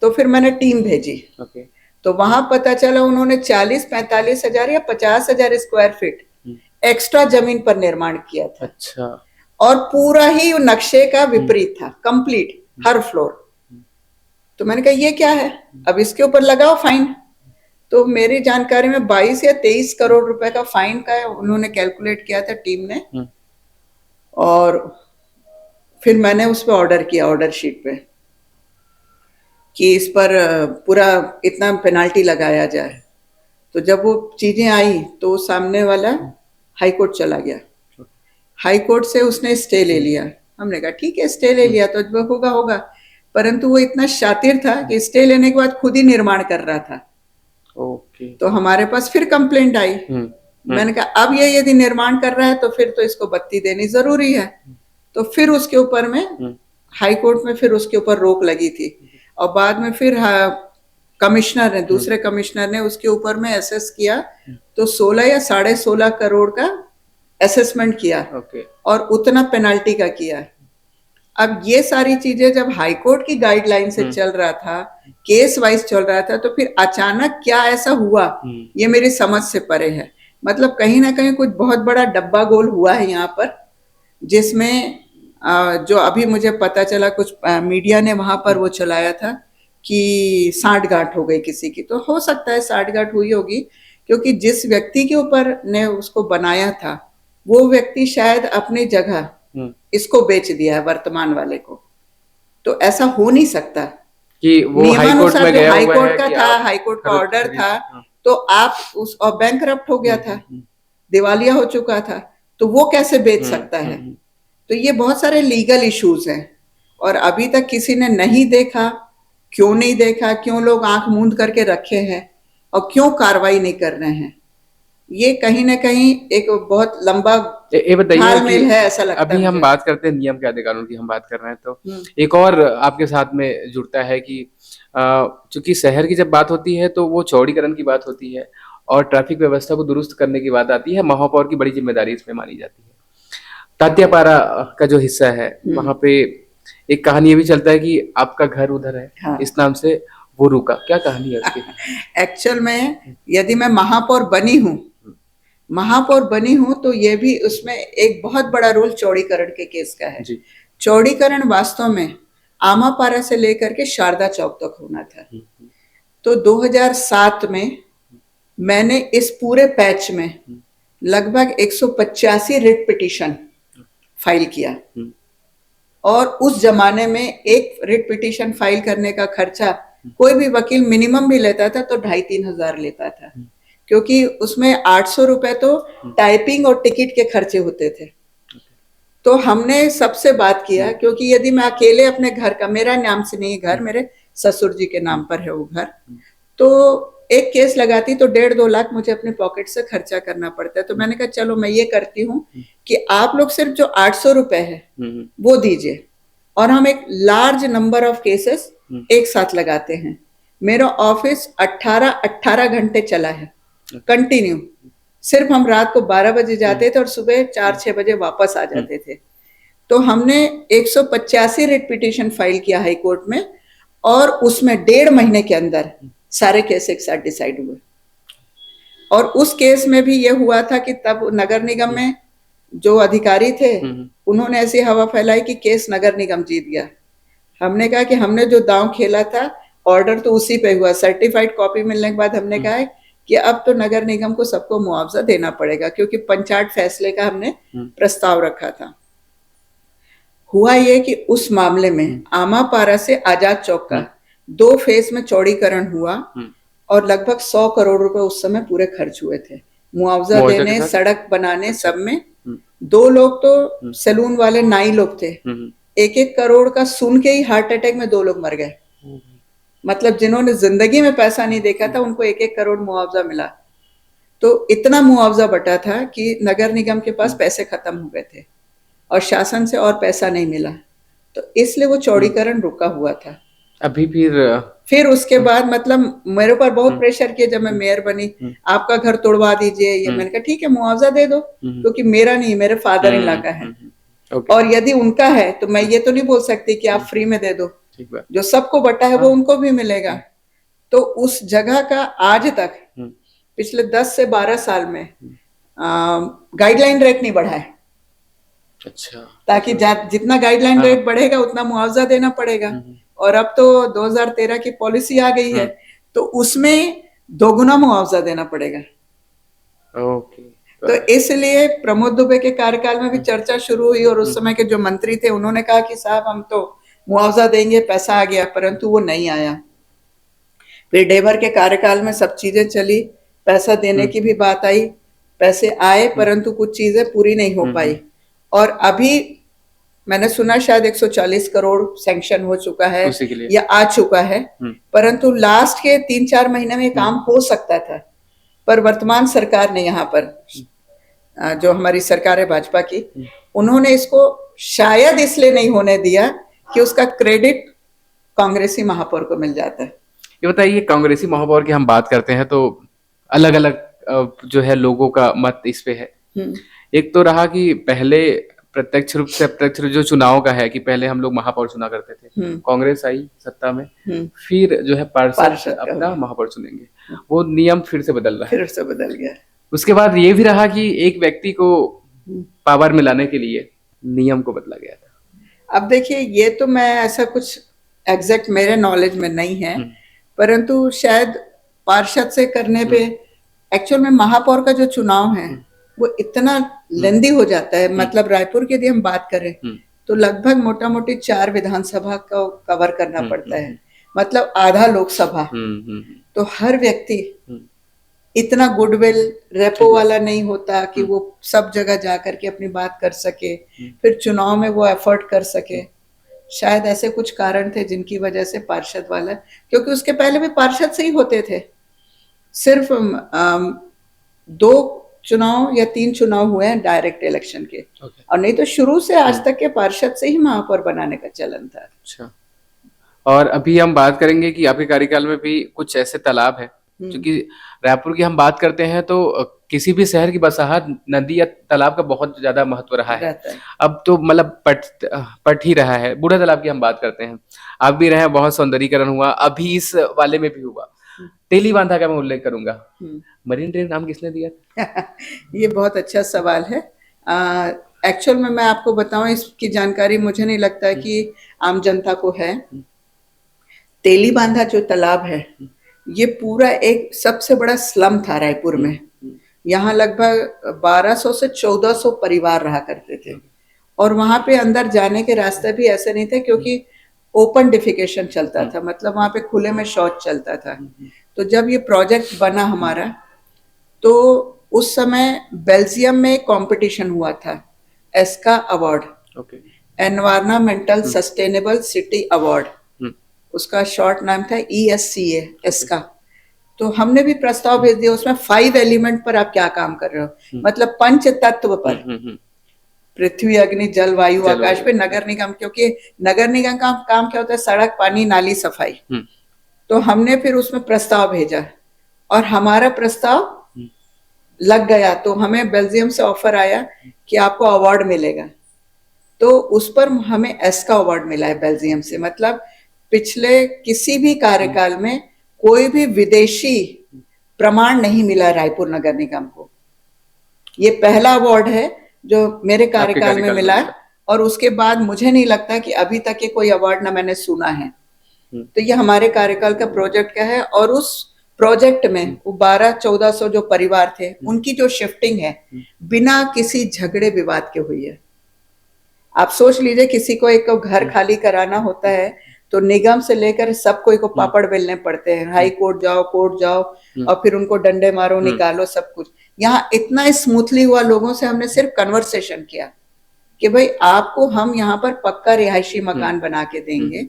तो फिर मैंने टीम भेजी। तो वहां पता चला उन्होंने 40-45 हजार या 50 हजार स्क्वायर फीट एक्स्ट्रा जमीन पर निर्माण किया था। अच्छा। और पूरा ही नक्शे का विपरीत था, कंप्लीट हर फ्लोर। तो मैंने कहा ये क्या है, अब इसके ऊपर लगाओ फाइन। तो मेरी जानकारी में 22 या 23 करोड़ रुपए का फाइन का उन्होंने कैलकुलेट किया था टीम ने। और फिर मैंने उस पर ऑर्डर किया, ऑर्डर शीट पे, कि इस पर पूरा इतना पेनाल्टी लगाया जाए। तो जब वो चीजें आई तो सामने वाला हाई कोर्ट चला गया। हाई कोर्ट से उसने स्टे ले लिया। हमने कहा ठीक है, स्टे ले लिया तो जो होगा होगा, परंतु वो इतना शातिर था कि स्टे लेने के बाद खुद ही निर्माण कर रहा था। ओके। तो हमारे पास फिर कंप्लेंट आई। मैंने कहा अब ये यदि निर्माण कर रहा है तो फिर तो इसको बत्ती देनी जरूरी है। तो फिर उसके ऊपर में हाई कोर्ट में फिर उसके ऊपर रोक लगी थी। और बाद में फिर कमिश्नर ने, दूसरे कमिश्नर ने उसके ऊपर में एसेस किया, तो 16 या 16.5 करोड़ का असेसमेंट किया। और उतना पेनाल्टी का किया। अब ये सारी चीजें जब हाई कोर्ट की गाइडलाइन से चल रहा था, केस वाइज चल रहा था, तो फिर अचानक क्या ऐसा हुआ, ये मेरी समझ से परे है। मतलब कहीं ना कहीं कुछ बहुत बड़ा डब्बा गोल हुआ है यहाँ पर, जिसमें जो अभी मुझे पता चला, कुछ मीडिया ने वहां पर वो चलाया था कि सांठगांठ हो गई किसी की। तो हो सकता है सांठगांठ हुई होगी, क्योंकि जिस व्यक्ति के ऊपर ने उसको बनाया था वो व्यक्ति शायद अपनी जगह इसको बेच दिया है वर्तमान वाले को। तो ऐसा हो नहीं सकता कि वो हाई कोर्ट में गया हुआ है, हाई कोर्ट का था, हाई कोर्ट का ऑर्डर था, तो आप उस, और बैंकरप्ट हो गया था, दिवालिया हो चुका था, तो वो कैसे बेच सकता है। तो ये बहुत सारे लीगल इश्यूज हैं। और अभी तक किसी ने नहीं देखा। क्यों नहीं देखा, क्यों लोग आंख मूंद करके रखे हैं और क्यों कार्रवाई नहीं कर रहे हैं, ये कहीं ना कहीं एक बहुत लंबा बताइए है, ऐसा लगता है। अभी हम बात करते हैं नियम कायदे कानून की, हम बात कर रहे हैं, तो एक और आपके साथ में जुड़ता है कि चूंकि शहर की जब बात होती है तो वो चौड़ीकरण की बात होती है और ट्रैफिक व्यवस्था को दुरुस्त करने की बात आती है। महापौर की बड़ी जिम्मेदारी इसमें मानी जाती है। तात्यापारा का जो हिस्सा है वहां पे एक कहानी ये भी चलता है कि आपका घर उधर है। हाँ। इस नाम से वो रुका, क्या कहानी है उसकी? एक्चुअल में यदि मैं महापौर बनी हूँ तो ये भी उसमें एक बहुत बड़ा रोल चौड़ीकरण के केस का है। चौड़ीकरण वास्तव में आमापारा से लेकर के शारदा चौक तक होना था। तो 2007 में मैंने इस पूरे पैच में लगभग 185 रिट पिटीशन फाइल किया। और उस जमाने में एक रिट पिटीशन फाइल करने का खर्चा कोई भी वकील मिनिमम भी लेता था तो 2,500-3 हजार लेता था, क्योंकि उसमें 800 रुपए तो टाइपिंग और टिकट के खर्चे होते थे। तो हमने सबसे बात किया, क्योंकि यदि मैं अकेले अपने घर का, मेरा नाम से नहीं घर, मेरे ससुर जी के नाम पर है वो घर, तो एक केस लगाती तो 1.5-2 लाख मुझे अपने पॉकेट से खर्चा करना पड़ता है। तो मैंने कहा चलो मैं ये करती हूँ कि आप लोग सिर्फ जो 800 रुपए है वो दीजिए और हम एक लार्ज नंबर ऑफ केसेस एक साथ लगाते हैं। मेरा ऑफिस 18 घंटे चला है कंटिन्यू। सिर्फ हम रात को 12 बजे जाते थे और सुबह 4-6 बजे वापस आ जाते थे। तो हमने 185 रिट पिटीशन फाइल किया हाई कोर्ट में, और उसमें 1.5 महीने के अंदर सारे केस एक साथ डिसाइड हुए। और उस केस में भी ये हुआ था कि तब नगर निगम में जो अधिकारी थे उन्होंने ऐसी हवा फैलाई कि केस नगर निगम जीत गया। हमने कहा कि हमने जो दांव खेला था, ऑर्डर तो उसी पे हुआ। सर्टिफाइड कॉपी मिलने के बाद हमने कहा कि अब तो नगर निगम को सबको मुआवजा देना पड़ेगा, क्योंकि पंचायत फैसले का हमने प्रस्ताव रखा था। हुआ ये कि उस मामले में आमापारा से आजाद चौक का 2 फेज में चौड़ीकरण हुआ और लगभग 100 करोड़ रुपए उस समय पूरे खर्च हुए थे मुआवजा देने, सड़क बनाने, सब में। 2 लोग तो सैलून वाले नाई लोग थे, 1-1 करोड़ का सुन के ही हार्ट अटैक में 2 लोग मर गए। मतलब जिन्होंने जिंदगी में पैसा नहीं देखा था उनको 1-1 करोड़ मुआवजा मिला। तो इतना मुआवजा बटा था कि नगर निगम के पास पैसे खत्म हो गए थे और शासन से और पैसा नहीं मिला, तो इसलिए वो चौड़ीकरण रुका हुआ था। अभी फिर उसके बाद मतलब मेरे ऊपर बहुत प्रेशर किया जब मैं मेयर बनी, आपका घर तोड़वा दीजिए ये। मैंने कहा ठीक है मुआवजा दे दो, क्योंकि मेरा नहीं, मेरे फादर इन लॉ का है। और यदि उनका है तो मैं ये तो नहीं बोल सकती कि आप फ्री में दे दो, जो सबको बटा है वो उनको भी मिलेगा। तो उस जगह का आज तक पिछले 10 से 12 साल में गाइडलाइन रेट नहीं बढ़ा है। अच्छा। ताकि जितना गाइडलाइन रेट बढ़ेगा उतना मुआवजा देना पड़ेगा। और अब तो 2013 की पॉलिसी आ गई है, तो उसमें दोगुना मुआवजा देना पड़ेगा। ओके। तो इसलिए प्रमोद दुबे के कार्यकाल में भी चर्चा शुरू हुई और उस समय के जो मंत्री थे उन्होंने कहा कि साहब हम तो मुआवजा देंगे, पैसा आ गया, परंतु वो नहीं आया। फिर डेबर के कार्यकाल में सब चीजें चली, पैसा देने की भी बात आई, पैसे आए, परंतु कुछ चीजें पूरी नहीं हो पाई। और अभी मैंने सुना शायद 140 करोड़ सैंक्शन हो चुका है उसी के लिए। या आ चुका है, परंतु लास्ट के 3-4 महीने में काम हो सकता था। पर वर्तमान सरकार ने यहाँ पर जो हमारी सरकार है भाजपा की, उन्होंने इसको शायद इसलिए नहीं होने दिया कि उसका क्रेडिट कांग्रेसी महापौर को मिल जाता है। ये बताइए, कांग्रेसी महापौर की हम बात करते हैं तो अलग अलग जो है लोगों का मत इस पे है। एक तो रहा कि पहले प्रत्यक्ष रूप से अप्रत्यक्ष रूप जो चुनाव का है कि पहले हम लोग महापौर चुना करते थे, कांग्रेस आई सत्ता में, फिर जो है पार्षद अपना महापौर चुनेंगे, वो नियम फिर से बदल रहा है, फिर से बदल गया। उसके बाद ये भी रहा कि एक व्यक्ति को पावर में लाने के लिए नियम को बदला गया था। अब देखिए, ये तो मैं ऐसा कुछ एग्जैक्ट मेरे नॉलेज में नहीं है, परंतु शायद पार्षद से करने पे एक्चुअल में महापौर का जो चुनाव है वो इतना लेंदी हो जाता है। मतलब रायपुर की यदि हम बात करें तो लगभग मोटा मोटी 4 विधानसभा को कवर करना पड़ता है, मतलब आधा लोकसभा। तो हर व्यक्ति इतना गुडविल रेपो वाला नहीं होता कि वो सब जगह जा करके अपनी बात कर सके, फिर चुनाव में वो एफर्ट कर सके। शायद ऐसे कुछ कारण थे जिनकी वजह से पार्षद वाला, क्योंकि उसके पहले भी पार्षद से ही होते थे। सिर्फ 2 चुनाव या 3 चुनाव हुए हैं डायरेक्ट इलेक्शन के, और नहीं तो शुरू से आज तक के पार्षद से ही महापौर बनाने का चलन था। अच्छा, और अभी हम बात करेंगे कि आपके कार्यकाल में भी कुछ ऐसे तालाब है, क्योंकि रायपुर की हम बात करते हैं तो किसी भी शहर की बसाहट नदी या तालाब का बहुत ज्यादा महत्व रहा है। अब तो मतलब पट ही रहा है। बूढ़ा तालाब की हम बात करते हैं, आप भी रहे, बहुत सौंदर्यीकरण हुआ, अभी इस वाले में भी हुआ। तेली बांधा का मैं उल्लेख करूंगा, मरीन ड्राइव नाम किसने दिया? ये बहुत अच्छा सवाल है। एक्चुअल में मैं आपको बताऊं, इसकी जानकारी मुझे नहीं लगता है कि आम जनता को है। तेली बांधा जो तालाब है ये पूरा एक सबसे बड़ा स्लम था रायपुर में। यहाँ लगभग 1200 से 1400 परिवार रहा करते थे, और वहां पे अंदर जाने के रास्ते भी ऐसे नहीं थे क्योंकि ओपन डिफिकेशन चलता था, मतलब वहां पे खुले में शौच चलता था। तो जब ये प्रोजेक्ट बना हमारा, तो उस समय बेल्जियम में एक कॉम्पिटिशन हुआ था, ESCA award, environmental sustainable city award, उसका शॉर्ट नाम था ESCA, एस्का। तो हमने भी प्रस्ताव भेज दिया, उसमें 5 एलिमेंट पर आप क्या काम कर रहे हो, मतलब पंच तत्व पर, पृथ्वी, अग्नि, जल, वायु, आकाश पे नगर निगम, क्योंकि नगर निगम का काम क्या होता है, सड़क, पानी, नाली, सफाई। तो हमने फिर उसमें प्रस्ताव भेजा और हमारा प्रस्ताव लग गया, तो हमें बेल्जियम से ऑफर आया कि आपको अवार्ड मिलेगा। तो उस पर हमें एस्का अवार्ड मिला है बेल्जियम से। मतलब पिछले किसी भी कार्यकाल में कोई भी विदेशी प्रमाण नहीं मिला रायपुर नगर निगम को। ये पहला अवार्ड है जो मेरे कार्यकाल में मिला है, और उसके बाद मुझे नहीं लगता कि अभी तक ये कोई अवार्ड ना मैंने सुना है। तो ये हमारे कार्यकाल का प्रोजेक्ट का है, और उस प्रोजेक्ट में वो 1200-1400 जो परिवार थे उनकी जो शिफ्टिंग है बिना किसी झगड़े विवाद के हुई है। आप सोच लीजिए, किसी को एक घर खाली कराना होता है तो निगम से लेकर सबको को पापड़ बेलने पड़ते हैं, हाई कोर्ट जाओ, कोर्ट जाओ, और फिर उनको डंडे मारो, निकालो, सब कुछ। यहाँ इतना स्मूथली हुआ, लोगों से हमने सिर्फ कन्वर्सेशन किया कि भाई आपको हम यहाँ पर पक्का रिहायशी मकान बना के देंगे,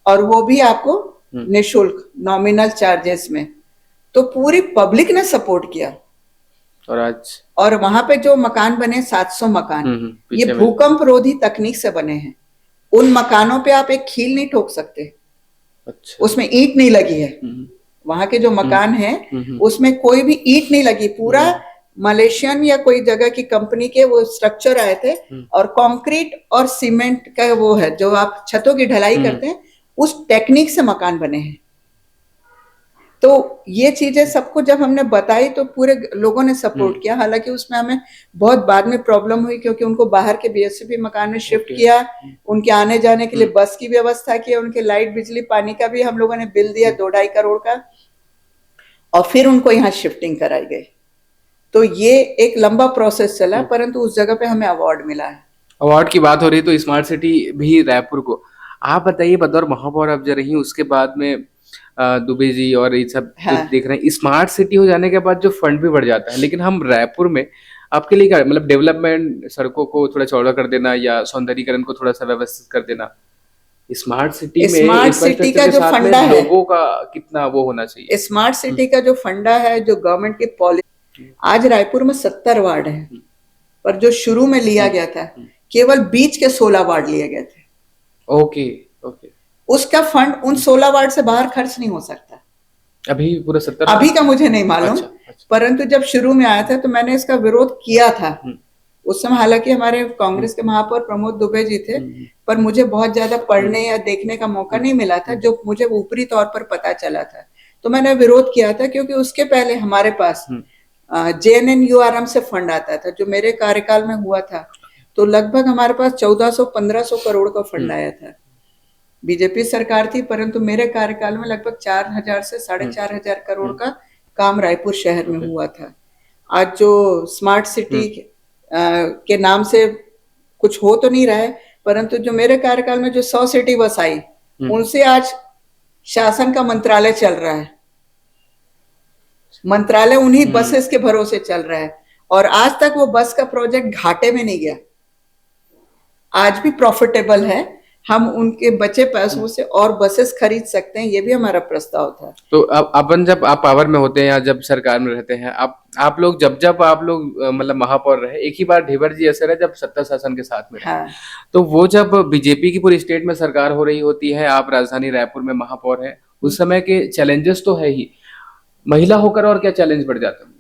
और वो भी आपको निःशुल्क, नॉमिनल चार्जेस में। तो पूरी पब्लिक ने सपोर्ट किया, और वहां पे जो मकान बने 700 मकान, ये भूकंप रोधी तकनीक से बने हैं। उन मकानों पे आप एक कील नहीं ठोक सकते। अच्छा। उसमें ईंट नहीं लगी है। वहां के जो मकान है उसमें कोई भी ईंट नहीं लगी। पूरा मलेशियन या कोई जगह की कंपनी के वो स्ट्रक्चर आए थे, और कंक्रीट और सीमेंट का वो है जो आप छतों की ढलाई करते हैं, उस टेक्निक से मकान बने हैं। तो ये चीजें सबको जब हमने बताई तो पूरे लोगों ने सपोर्ट किया। हालांकि उसमें हमें बहुत बाद में प्रॉब्लम हुई, क्योंकि उनको बाहर के BSCP मकान में शिफ्ट किया, उनके आने जाने के लिए बस की व्यवस्था की, उनके लाइट, बिजली, पानी का भी हम लोगों ने बिल दिया 2-2.5 करोड़ का। और फिर उनको यहाँ शिफ्टिंग कराई गई। तो ये एक लंबा प्रोसेस चला, परंतु उस जगह पे हमें अवार्ड मिला है। अवार्ड की बात हो रही है तो स्मार्ट सिटी भी रायपुर को, आप बताइए बतौर महापौर आप जो रही उसके बाद में दुबे जी और ये सब जो हाँ। देख रहे हैं, स्मार्ट सिटी हो जाने के बाद जो फंड भी बढ़ जाता है, लेकिन हम रायपुर में आपके लिए क्या मतलब डेवलपमेंट, सड़कों को थोड़ा चौड़ा कर देना या सौंदर्यीकरण को थोड़ा सा व्यवस्थित कर देना, स्मार्ट सिटी में स्मार्ट सिटी इंफ्रास्ट्रक्चर का के जो साथ में फंडा है, लोगों का कितना वो होना चाहिए? स्मार्ट सिटी का जो फंडा है, जो गवर्नमेंट की पॉलिसी, आज रायपुर में 70 वार्ड है, पर जो शुरू में लिया गया था केवल बीच के 16 वार्ड लिए गए थे। Okay, okay. उसका फंड उन 16 वार्ड से बाहर खर्च नहीं हो सकता। अभी पूरा 70? अभी का मुझे नहीं मालूम। अच्छा, अच्छा। परंतु जब शुरू में आया था तो मैंने इसका विरोध किया था। उस समय हालांकि हमारे कांग्रेस के महापौर प्रमोद दुबे जी थे, पर मुझे बहुत ज्यादा पढ़ने या देखने का मौका नहीं मिला था, जो मुझे ऊपरी तौर पर पता चला था। तो मैंने विरोध किया था, क्योंकि उसके पहले हमारे पास JNNURM से फंड आता था, जो मेरे कार्यकाल में हुआ था। तो लगभग हमारे पास 1400-1500 करोड़ का फंड आया था। बीजेपी सरकार थी, परंतु मेरे कार्यकाल में लगभग 4000 से 4500 करोड़ का काम रायपुर शहर में हुआ था। आज जो स्मार्ट सिटी के नाम से कुछ हो तो नहीं रहा है, परंतु जो मेरे कार्यकाल में जो 100 सिटी बस आई, उनसे आज शासन का मंत्रालय चल रहा है। मंत्रालय उन्हीं बसेस के भरोसे चल रहा है, और आज तक वो बस का प्रोजेक्ट घाटे में नहीं गया, आज भी प्रॉफिटेबल है। हम उनके बचे पैसों से और बसेस खरीद सकते हैं, ये भी हमारा प्रस्ताव था। तो अब अपन जब आप पावर में होते हैं या जब सरकार में रहते हैं, आप लोग जब आप लोग मतलब महापौर रहे, एक ही बार ढेबर जी ऐसे रहे जब सत्ता शासन के साथ में रहे। हाँ। तो वो जब बीजेपी की पूरी स्टेट में सरकार हो रही होती है, आप राजधानी रायपुर में महापौर हैं, उस समय के चैलेंजेस तो है ही, महिला होकर और क्या चैलेंज बढ़ जाता है?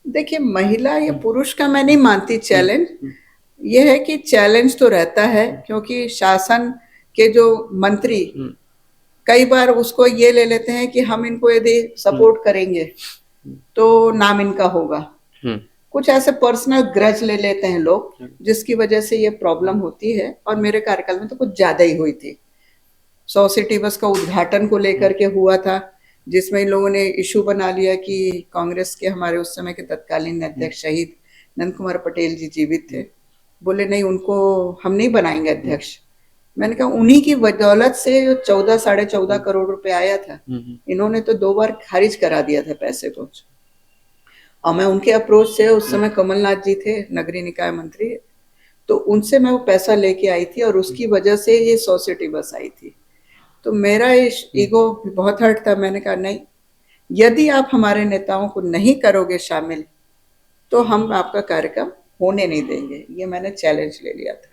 देखिए, महिला या पुरुष का मैं नहीं मानती चैलेंज, ये है कि चैलेंज तो रहता है, क्योंकि शासन के जो मंत्री कई बार उसको ये ले लेते हैं कि हम इनको यदि सपोर्ट करेंगे तो नाम इनका होगा। कुछ ऐसे पर्सनल ग्रज ले लेते हैं लोग, जिसकी वजह से ये प्रॉब्लम होती है, और मेरे कार्यकाल में तो कुछ ज्यादा ही हुई थी। 100 सिटी बस का उद्घाटन को लेकर के हुआ था, जिसमें इन लोगों ने इशू बना लिया कि कांग्रेस के हमारे उस समय के तत्कालीन अध्यक्ष शहीद नंद कुमार पटेल जी जीवित थे, बोले नहीं उनको हम नहीं बनाएंगे अध्यक्ष। मैंने कहा उन्हीं की बदौलत से 14-14.5 करोड़ रुपए आया था, इन्होंने तो 2 बार खारिज करा दिया था पैसे को। और मैं उनके अप्रोच से, उस समय कमलनाथ जी थे नगरीय निकाय मंत्री, तो उनसे मैं वो पैसा लेके आई थी, और उसकी वजह से ये 100 सिटी बस आई थी। तो मेरा ईगो बहुत हर्ट था। मैंने कहा नहीं, यदि आप हमारे नेताओं को नहीं करोगे शामिल, तो हम आपका कार्यक्रम होने नहीं देंगे। ये मैंने चैलेंज ले लिया था।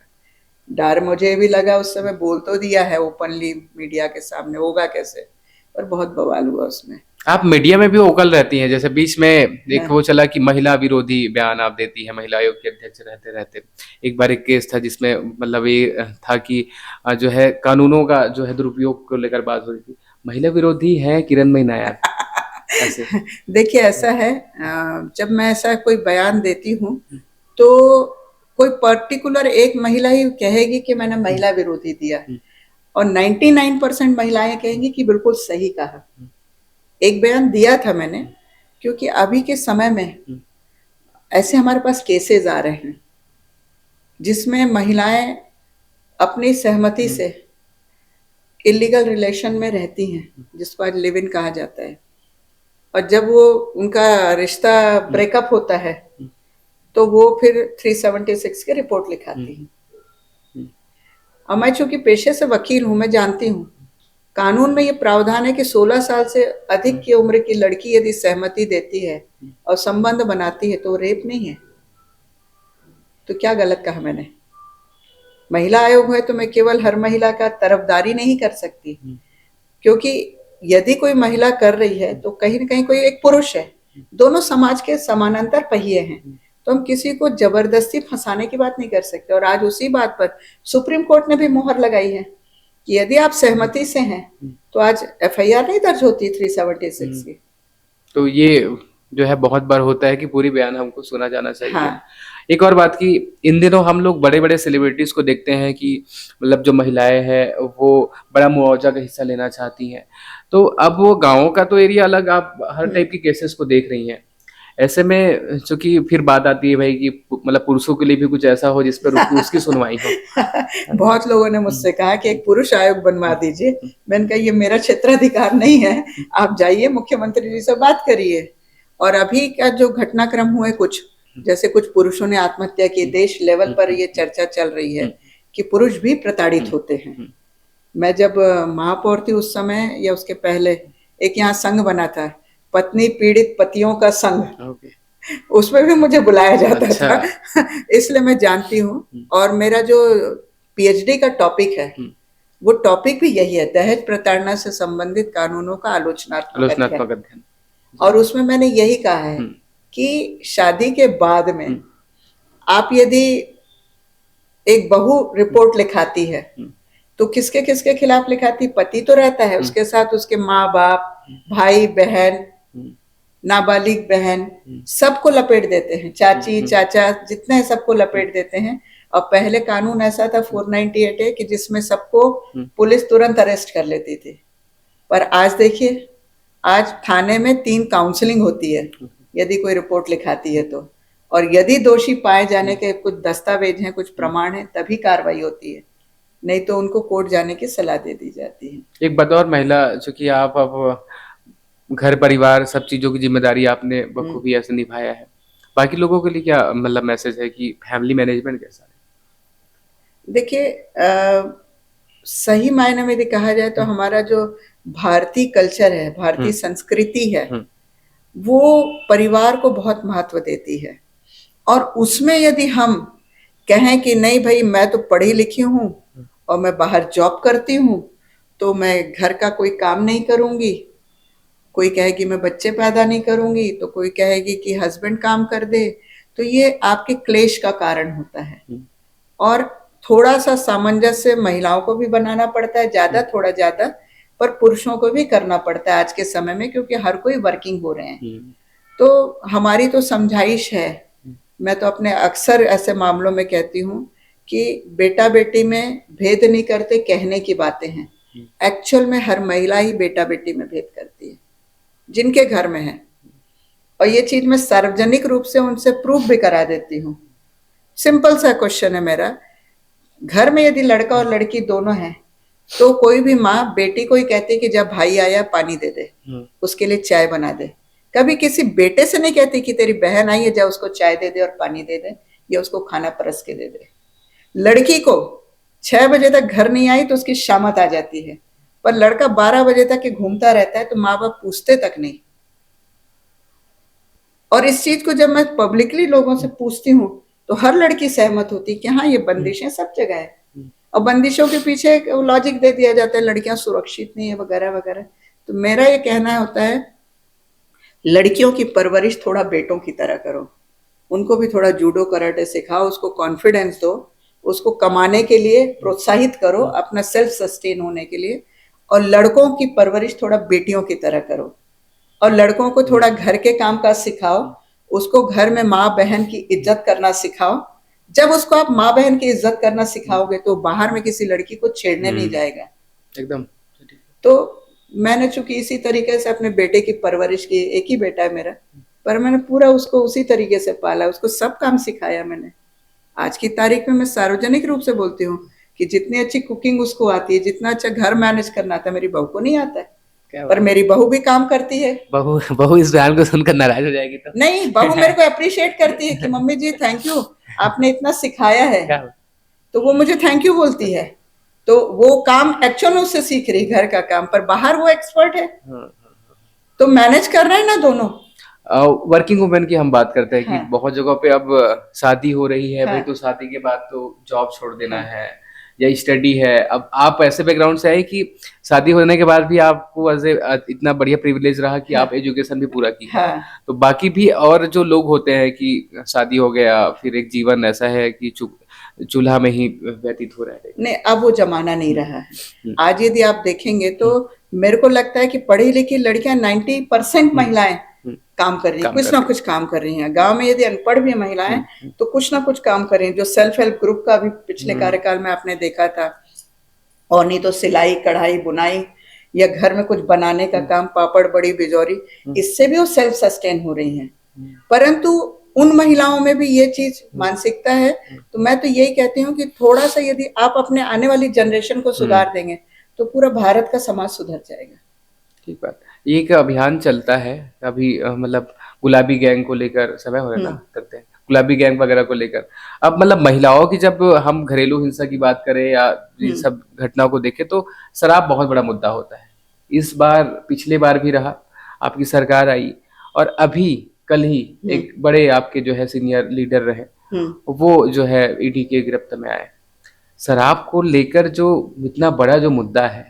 डर मुझे भी लगा उस समय, बोल तो दिया है ओपनली मीडिया के सामने, होगा कैसे, पर बहुत बवाल हुआ उसमें। आप मीडिया में भी वोकल रहती हैं, जैसे बीच में एक वो चला कि महिला विरोधी बयान आप देती हैं महिला आयोग के अध्यक्ष रहते रहते। एक बार एक केस था जिसमें मतलब ये था कि जो है कानूनों का जो है दुरुपयोग को लेकर बात हो रही थी, महिला विरोधी है किरणमयी नायर ऐसे। देखिए ऐसा है, जब मैं ऐसा कोई बयान देती हूँ तो कोई पर्टिकुलर एक महिला ही कहेगी कि मैंने महिला विरोधी दिया, और 99% महिलाएं कहेंगी कि बिल्कुल सही कहा। एक बयान दिया था मैंने, क्योंकि अभी के समय में ऐसे हमारे पास केसेस आ रहे हैं जिसमें महिलाएं अपनी सहमति से इलीगल रिलेशन में रहती हैं, जिसको आज लिव इन कहा जाता है, और जब वो उनका रिश्ता ब्रेकअप होता है तो वो फिर 376 की रिपोर्ट लिखाती हैं। और मैं चूंकि पेशे से वकील हूं, मैं जानती हूं कानून में ये प्रावधान है कि 16 साल से अधिक की उम्र की लड़की यदि सहमति देती है और संबंध बनाती है तो रेप नहीं है। तो क्या गलत कहा मैंने? महिला आयोग है तो मैं केवल हर महिला का तरफदारी नहीं कर सकती, क्योंकि यदि कोई महिला कर रही है तो कहीं ना कहीं कोई एक पुरुष है, दोनों समाज के समानांतर पहिए हैं, तो हम किसी को जबरदस्ती फंसाने की बात नहीं कर सकते। और आज उसी बात पर सुप्रीम कोर्ट ने भी मोहर लगाई है कि यदि आप सहमति से हैं तो आज FIR नहीं दर्ज होती 376 की। तो ये जो है बहुत बार होता है कि पूरी बयान हमको सुना जाना चाहिए। हाँ। एक और बात की, इन दिनों हम लोग बड़े बड़े सेलिब्रिटीज को देखते हैं कि मतलब जो महिलाएं हैं वो बड़ा मुआवजा का हिस्सा लेना चाहती हैं, तो अब वो गाँवों का तो एरिया अलग, आप हर टाइप की केसेस को देख रही हैं। ऐसे में चूंकि फिर बात आती है भाई कि मतलब पुरुषों के लिए भी कुछ ऐसा हो जिस पर उसकी सुनवाई हो। बहुत लोगों ने मुझसे कहा कि एक पुरुष आयोग बनवा दीजिए। मैंने कहा ये मेरा क्षेत्राधिकार नहीं है, आप जाइए मुख्यमंत्री जी से बात करिए। और अभी का जो घटनाक्रम हुए कुछ, जैसे कुछ पुरुषों ने आत्महत्या की, देश लेवल पर ये चर्चा चल रही है कि पुरुष भी प्रताड़ित होते हैं। मैं जब महापौर थी उस समय या उसके पहले एक यहाँ संघ बना था, पत्नी पीड़ित पतियों का संघ, उसमें भी मुझे बुलाया जाता था। इसलिए मैं जानती हूँ। और मेरा जो पीएचडी का टॉपिक है वो टॉपिक भी यही है, दहेज प्रताड़ना से संबंधित कानूनों का आलोचनात्मक अध्ययन। और उसमें मैंने यही कहा है कि शादी के बाद में आप यदि एक बहू रिपोर्ट लिखाती है तो किसके किसके खिलाफ लिखाती? पति तो रहता है, उसके साथ उसके माँ बाप, भाई बहन, नाबालिग बहन, सबको लपेट देते हैं, चाची चाचा जितने हैं सबको लपेट देते हैं। और पहले कानून ऐसा था 498 है कि जिसमें सबको पुलिस तुरंत अरेस्ट कर लेती थी। पर आज देखिए, आज थाने में 3 काउंसलिंग होती है यदि कोई रिपोर्ट लिखाती है तो, और यदि दोषी पाए जाने के कुछ दस्तावेज हैं, कुछ प्रमाण है, तभी कार्रवाई होती है, नहीं तो उनको कोर्ट जाने की सलाह दे दी जाती है। एक बतौर महिला, चूंकि आप अब घर परिवार सब चीजों की जिम्मेदारी आपने बखूबी ऐसे निभाया है, बाकी लोगों के लिए क्या मतलब मैसेज है कि फैमिली मैनेजमेंट कैसा है? देखिए, सही मायने में यदि कहा जाए तो हमारा जो भारतीय कल्चर है, भारतीय संस्कृति है, वो परिवार को बहुत महत्व देती है। और उसमें यदि हम कहें कि नहीं भाई मैं तो पढ़ी लिखी हूँ और मैं बाहर जॉब करती हूँ तो मैं घर का कोई काम नहीं करूँगी, कोई कहेगी मैं बच्चे पैदा नहीं करूँगी, तो कोई कहेगी कि हस्बैंड काम कर दे, तो ये आपके क्लेश का कारण होता है। और थोड़ा सा सामंजस्य महिलाओं को भी बनाना पड़ता है, ज़्यादा थोड़ा ज़्यादा, पर पुरुषों को भी करना पड़ता है आज के समय में, क्योंकि हर कोई वर्किंग हो रहे हैं। तो हमारी तो समझाइश है, मैं तो अपने अक्सर ऐसे मामलों में कहती हूँ कि बेटा बेटी में भेद नहीं करते, कहने की बातें हैं। एक्चुअल में हर महिला ही बेटा बेटी में भेद करती है जिनके घर में है, और ये चीज मैं सार्वजनिक रूप से उनसे प्रूफ भी करा देती हूँ। सिंपल सा क्वेश्चन है मेरा, घर में यदि लड़का और लड़की दोनों हैं तो कोई भी माँ बेटी को ही कहती कि जब भाई आया पानी दे दे, उसके लिए चाय बना दे। कभी किसी बेटे से नहीं कहती कि तेरी बहन आई है जा उसको चाय दे दे और पानी दे दे या उसको खाना परस के दे दे। लड़की को 6 बजे तक घर नहीं आई तो उसकी शामत आ जाती है, पर लड़का 12 बजे तक घूमता रहता है तो माँ बाप पूछते तक नहीं। और इस चीज को जब मैं पब्लिकली लोगों से पूछती हूँ तो हर लड़की सहमत होती कि हाँ ये बंदिशें सब जगह है, और बंदिशों के पीछे लॉजिक दे दिया जाता है लड़कियां सुरक्षित नहीं है वगैरह वगैरह। तो मेरा ये कहना होता है लड़कियों की परवरिश थोड़ा बेटों की तरह करो, उनको भी थोड़ा जूडो कराटे सिखाओ, उसको कॉन्फिडेंस दो, उसको कमाने के लिए प्रोत्साहित करो, अपना सेल्फ सस्टेन होने के लिए। और लड़कों की परवरिश थोड़ा बेटियों की तरह करो, और लड़कों को थोड़ा घर के काम काज सिखाओ, उसको घर में माँ बहन की इज्जत करना सिखाओ। जब उसको आप माँ बहन की इज्जत करना सिखाओगे तो बाहर में किसी लड़की को छेड़ने नहीं जाएगा एकदम। तो मैंने चूंकि इसी तरीके से अपने बेटे की परवरिश की, एक ही बेटा है मेरा, पर मैंने पूरा उसको उसी तरीके से पाला, उसको सब काम सिखाया मैंने। आज की तारीख में मैं सार्वजनिक रूप से बोलती हूँ कि जितनी अच्छी कुकिंग उसको आती है, जितना अच्छा घर मैनेज करना आता है, मेरी बहू को नहीं आता है। पर मेरी बहू भी काम करती है। बहू इस बयान को सुनकर नाराज हो जाएगी तो नहीं, बहू मेरे को अप्रिशिएट करती है कि मम्मी जी थैंक यू, आपने इतना सिखाया है, तो वो मुझे थैंक यू बोलती है। तो वो काम एक्चुअल में उससे सीख रही, घर का काम, पर बाहर वो एक्सपर्ट है। तो मैनेज कर रहे हैं ना दोनों। वर्किंग वुमेन की हम बात करते हैं कि बहुत जगहों पे अब शादी हो रही है, भाई तो शादी के बाद तो जॉब छोड़ देना है या स्टडी है। अब आप ऐसे बैकग्राउंड से आए कि शादी होने के बाद भी आपको इतना बढ़िया प्रिविलेज रहा कि आप एजुकेशन भी पूरा की। तो बाकी भी और जो लोग होते हैं कि शादी हो गया फिर एक जीवन ऐसा है कि चूल्हा में ही व्यतीत हो रहा है। नहीं, अब वो जमाना नहीं रहा है। आज यदि आप देखेंगे तो मेरे को लगता है कि पढ़ी लिखी लड़कियां 90% महिलाएं काम कर रही हैं, कुछ ना कुछ काम कर रही हैं। गांव में यदि अनपढ़ भी महिलाएं तो कुछ ना कुछ काम कर रही हैं। जो सेल्फ हेल्प ग्रुप का भी पिछले कार्यकाल में आपने देखा था, और नहीं तो सिलाई कढ़ाई बुनाई, या घर में कुछ बनाने का काम, पापड़ बड़ी बिजौरी, इससे भी वो सेल्फ सस्टेन हो रही हैं। परंतु उन महिलाओं में भी ये चीज मानसिकता है। तो मैं तो यही कहती हूँ कि थोड़ा सा यदि आप अपने आने वाली जनरेशन को सुधार देंगे तो पूरा भारत का समाज सुधर जाएगा। ठीक बात। ये एक अभियान चलता है अभी, मतलब गुलाबी गैंग को लेकर समय हो रहा है ना, करते हैं गुलाबी गैंग वगैरह को लेकर। अब मतलब महिलाओं की जब हम घरेलू हिंसा की बात करें या ये सब घटनाओं को देखें तो शराब बहुत बड़ा मुद्दा होता है। इस बार, पिछले बार भी रहा, आपकी सरकार आई और अभी कल ही एक बड़े आपके जो है सीनियर लीडर रहे, वो जो है ईडी के गिरफ्त में आए। शराब को लेकर जो इतना बड़ा जो मुद्दा है,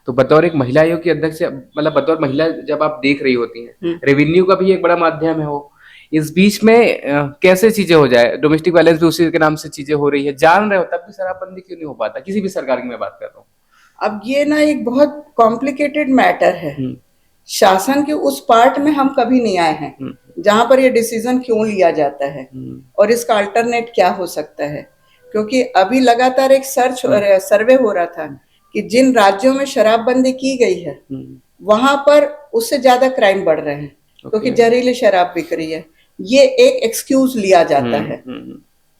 तो बतौर एक महिला आयोग की अध्यक्ष, मतलब बतौर महिला जब आप देख रही होती हैं, रेवेन्यू का भी एक बड़ा माध्यम है वो, इस बीच में कैसे चीजें हो जाए, डोमेस्टिक वायलेंस भी उसी के नाम से चीजें हो रही है, जान रहे हो तब भी शराबबंदी क्यों नहीं हो पाता, किसी भी सरकार की मैं बात कर रहा हूँ। अब ये ना एक बहुत कॉम्प्लिकेटेड मैटर है। शासन के उस पार्ट में हम कभी नहीं आए हैं जहां पर ये डिसीजन क्यों लिया जाता है और इसका अल्टरनेट क्या हो सकता है, क्योंकि अभी लगातार एक सर्च और सर्वे हो रहा था कि जिन राज्यों में शराबबंदी की गई है वहां पर उससे ज्यादा क्राइम बढ़ रहे हैं, क्योंकि जहरीली शराब बिक रही है। ये एक एक्सक्यूज लिया जाता है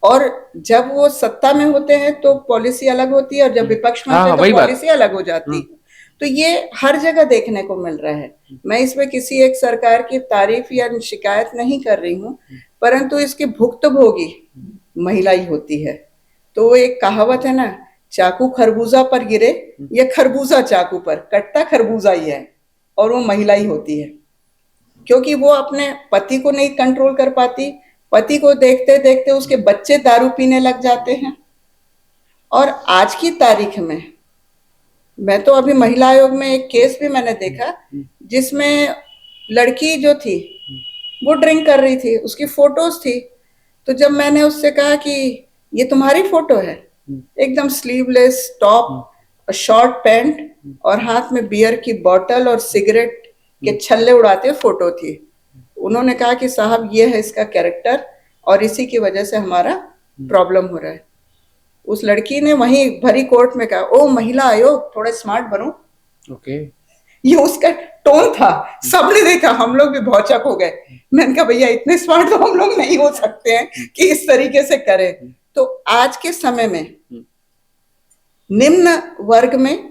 और जब वो सत्ता में होते हैं तो पॉलिसी अलग होती है और जब विपक्ष में होते हैं तो पॉलिसी अलग हो जाती है। तो ये हर जगह देखने को मिल रहा है। मैं इसमें किसी एक सरकार की तारीफ या शिकायत नहीं कर रही हूँ, परंतु इसकी भुक्तभोगी महिला ही होती है। तो एक कहावत है ना, चाकू खरबूजा पर गिरे या खरबूजा चाकू पर, कटता खरबूजा ही है और वो महिला ही होती है, क्योंकि वो अपने पति को नहीं कंट्रोल कर पाती। पति को देखते देखते उसके बच्चे दारू पीने लग जाते हैं। और आज की तारीख में मैं तो अभी महिला आयोग में एक केस भी मैंने देखा जिसमें लड़की जो थी वो ड्रिंक कर रही थी, उसकी फोटोज थी। तो जब मैंने उससे कहा कि ये तुम्हारी फोटो है, एकदम स्लीवलेस टॉप, शॉर्ट पैंट और हाथ में बियर की बोतल और सिगरेट के छल्ले उड़ाते हुए फोटो थी। उन्होंने कहा कि साहब ये है इसका कैरेक्टर और इसी की वजह से हमारा प्रॉब्लम हो रहा है। उस लड़की ने वहीं भरी कोर्ट में कहा, ओ महिला आयोग थोड़ा स्मार्ट बनो। ओके। ये उसका टोन था। सबने देखा, हम लोग भी भौचक हो गए। मैंने कहा भैया इतने स्मार्ट तो हम लोग नहीं हो सकते हैं कि इस तरीके से करें। तो आज के समय में निम्न वर्ग में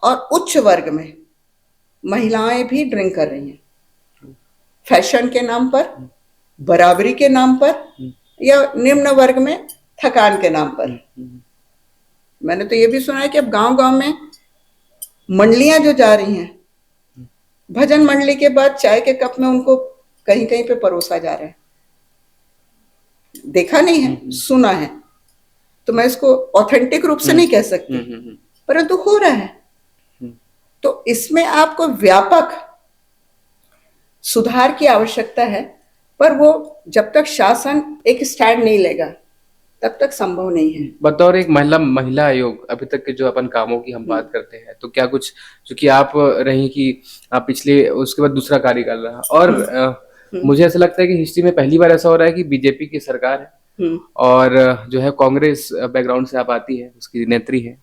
और उच्च वर्ग में महिलाएं भी ड्रिंक कर रही हैं, फैशन के नाम पर, बराबरी के नाम पर, या निम्न वर्ग में थकान के नाम पर। मैंने तो ये भी सुना है कि अब गांव-गांव में मंडलियां जो जा रही हैं, भजन मंडली के बाद चाय के कप में उनको कहीं कहीं पे परोसा जा रहा है। देखा नहीं है, सुना है। तो मैं इसको ऑथेंटिक रूप से नहीं कह सकती, परंतु हो रहा है। तो इसमें आपको व्यापक सुधार की आवश्यकता है, पर वो जब तक शासन एक स्टैंड नहीं लेगा तब तक संभव नहीं है। बतौर एक महिला आयोग अभी तक के जो अपन कामों की हम बात करते हैं, तो क्या कुछ, चूंकि आप रही कि आप पिछले, उसके बाद दूसरा कार्यकाल रहा, और मुझे ऐसा लगता है कि हिस्ट्री में पहली बार ऐसा हो रहा है कि बीजेपी की सरकार है और जो है कांग्रेस बैकग्राउंड से आप आती है, उसकी नेत्री है,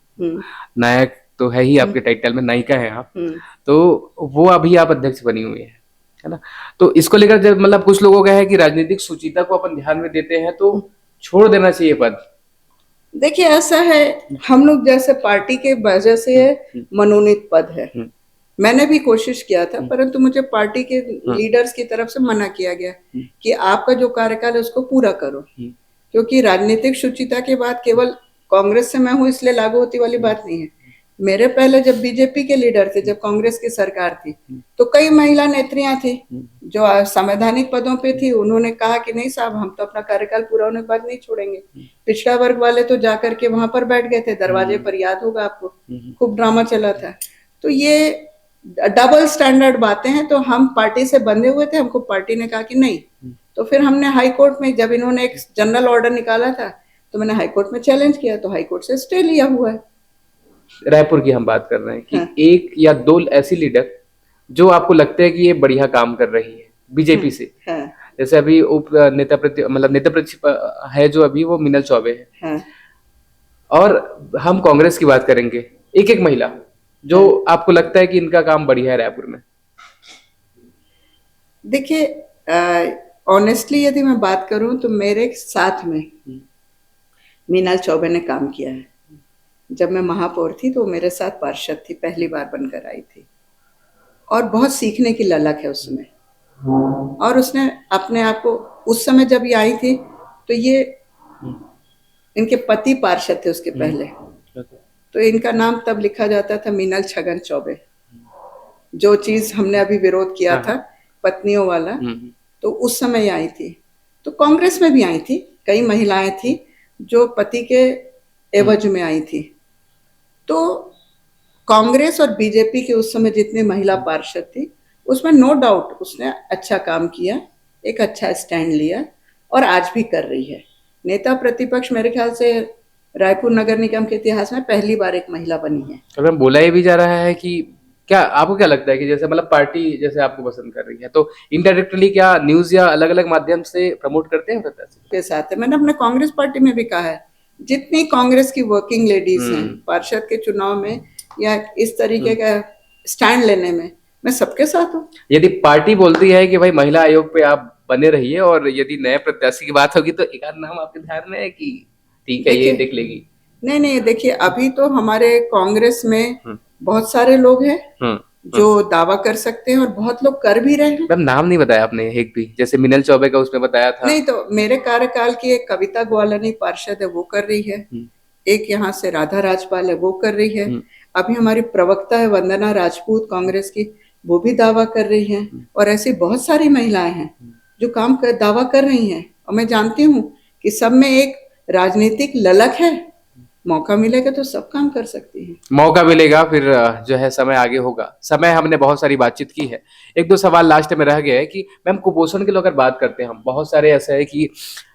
नायक तो है ही आपके टाइटल में, नायिका है आप, तो वो अभी आप अध्यक्ष बनी हुई है ना। तो इसको लेकर जब मतलब कुछ लोगों का है कि राजनीतिक सुचिता को अपन ध्यान में देते हैं तो छोड़ देना चाहिए पद। देखिए ऐसा है, हम लोग जैसे पार्टी के वजह से मनोनीत पद है। मैंने भी कोशिश किया था, परंतु मुझे पार्टी के लीडर्स की तरफ से मना किया गया कि आपका जो कार्यकाल है उसको पूरा करो, क्योंकि राजनीतिक शुचिता की बात केवल कांग्रेस से मैं हूं इसलिए लागू होती वाली बात नहीं है। मेरे पहले जब बीजेपी के लीडर थे, जब कांग्रेस की सरकार थी, तो कई महिला नेत्रियां थी जो संवैधानिक पदों पे थी। उन्होंने कहा कि नहीं साहब, हम तो अपना कार्यकाल पूरा होने के बाद नहीं छोड़ेंगे। पिछड़ा वर्ग वाले तो जाकर के वहां पर बैठ गए थे दरवाजे पर, याद होगा आपको, खूब ड्रामा चला था। तो ये डबल स्टैंडर्ड बातें हैं। तो हम पार्टी से बंधे हुए थे, हमको पार्टी ने कहा कि नहीं, तो फिर हमने हाई कोर्ट में, जब इन्होंने एक जनरल ऑर्डर निकाला था तो मैंने हाई कोर्ट में चैलेंज किया, तो हाई कोर्ट से स्टे लिया हुआ है। रायपुर की हम बात कर रहे हैं कि एक या दो ऐसी लीडर जो आपको लगता है कि ये बढ़िया काम कर रही है बीजेपी से, जैसे अभी उप नेता है जो अभी वो मीनल चौबे है, और हम कांग्रेस की बात करेंगे, एक एक महिला जो आपको लगता है कि इनका काम बढ़िया है रायपुर में? देखिए, ऑनेस्टली यदि मैं बात करूं तो मेरे साथ में मीनाल चौबे ने काम किया है। जब मैं महापौर थी तो वो मेरे साथ पार्षद थी, पहली बार बनकर आई थी, और बहुत सीखने की ललक है उसमें। और उसने अपने आप को, उस समय जब ये आई थी तो ये, इनके पति पार्षद थे उसके पहले, तो इनका नाम तब लिखा जाता था मीनल छगन चौबे। जो चीज हमने अभी विरोध किया था पत्नियों वाला, तो उस समय आई थी। तो कांग्रेस में भी आई थी, कई महिलाएं थी जो पति के एवज में आई थी। तो कांग्रेस और बीजेपी के उस समय जितने महिला पार्षद थी, उसमें नो डाउट उसने अच्छा काम किया, एक अच्छा स्टैंड लिया, और आज भी कर रही है। नेता प्रतिपक्ष मेरे ख्याल से रायपुर नगर निगम के इतिहास में पहली बार एक महिला बनी है। अभी बोला ये भी जा रहा है कि क्या आपको क्या लगता है कि जैसे मतलब पार्टी जैसे आपको पसंद कर रही है तो इनडायरेक्टली क्या न्यूज या अलग अलग माध्यम से प्रमोट करते हैं के साथ है। मैंने अपने कांग्रेस पार्टी में भी कहा है, जितनी कांग्रेस की वर्किंग लेडीज हैं पार्षद के चुनाव में या इस तरीके का स्टैंड लेने में, मैं सबके साथ हूँ। यदि पार्टी बोलती है कि भाई महिला आयोग पे आप बने रहिए और यदि नए प्रत्याशी की बात होगी तो एक आध नाम आपके ध्यान में है कि ठीक है ये देख लेगी? नहीं नहीं, देखिए अभी तो हमारे कांग्रेस में बहुत सारे लोग हैं जो दावा कर सकते हैं और बहुत लोग कर भी रहे हैं। मैम नाम नहीं बताया आपने एक भी, जैसे मिनल चौबे का उसमें बताया था। नहीं, तो मेरे कार्यकाल की एक कविता ग्वालनी पार्षद है, वो कर रही है। एक यहाँ से राधा राजपाल है, वो कर रही है। अभी हमारी प्रवक्ता है वंदना राजपूत कांग्रेस की, वो भी दावा कर रही है। और ऐसी बहुत सारी महिलाएं हैं जो दावा कर रही हैं। और मैं जानती हूँ कि सब में एक राजनीतिक ललक है, मौका मिलेगा तो सब काम कर सकती है। मौका मिलेगा फिर जो है समय आगे होगा। समय हमने बहुत सारी बातचीत की है, एक दो सवाल लास्ट में रह गया है कि मैम कुपोषण के लिए अगर बात करते हैं हम, बहुत सारे ऐसे है कि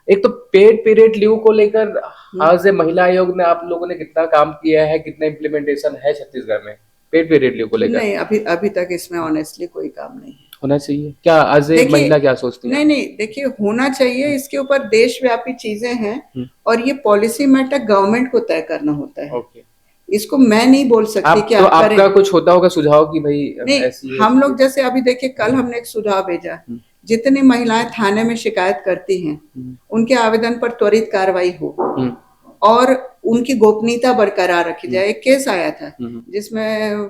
एक तो पेड पीरियड लीव को लेकर आज महिला आयोग ने, आप लोगों ने कितना काम किया है, कितना इम्प्लीमेंटेशन है छत्तीसगढ़ में पेड पीरियड लीव को लेकर? नहीं, अभी तक इसमें ऑनेस्टली कोई काम नहीं है। होना चाहिए क्या? आज एक महिला क्या सोचती है? नहीं नहीं, देखिए होना चाहिए, इसके ऊपर देशव्यापी चीजें हैं और ये पॉलिसी मैटर गवर्नमेंट को तय करना होता है। इसको मैं नहीं बोल सकती कि तो आपका कुछ होता होगा सुझाव कि भाई नहीं, ऐसी हम लोग जैसे अभी देखिए कल हमने एक सुझाव भेजा, जितनी महिलाएं थाने में शिकायत करती हैं उनके आवेदन पर त्वरित कार्रवाई हो और उनकी गोपनीयता बरकरार रखी जाए। एक केस आया था जिसमें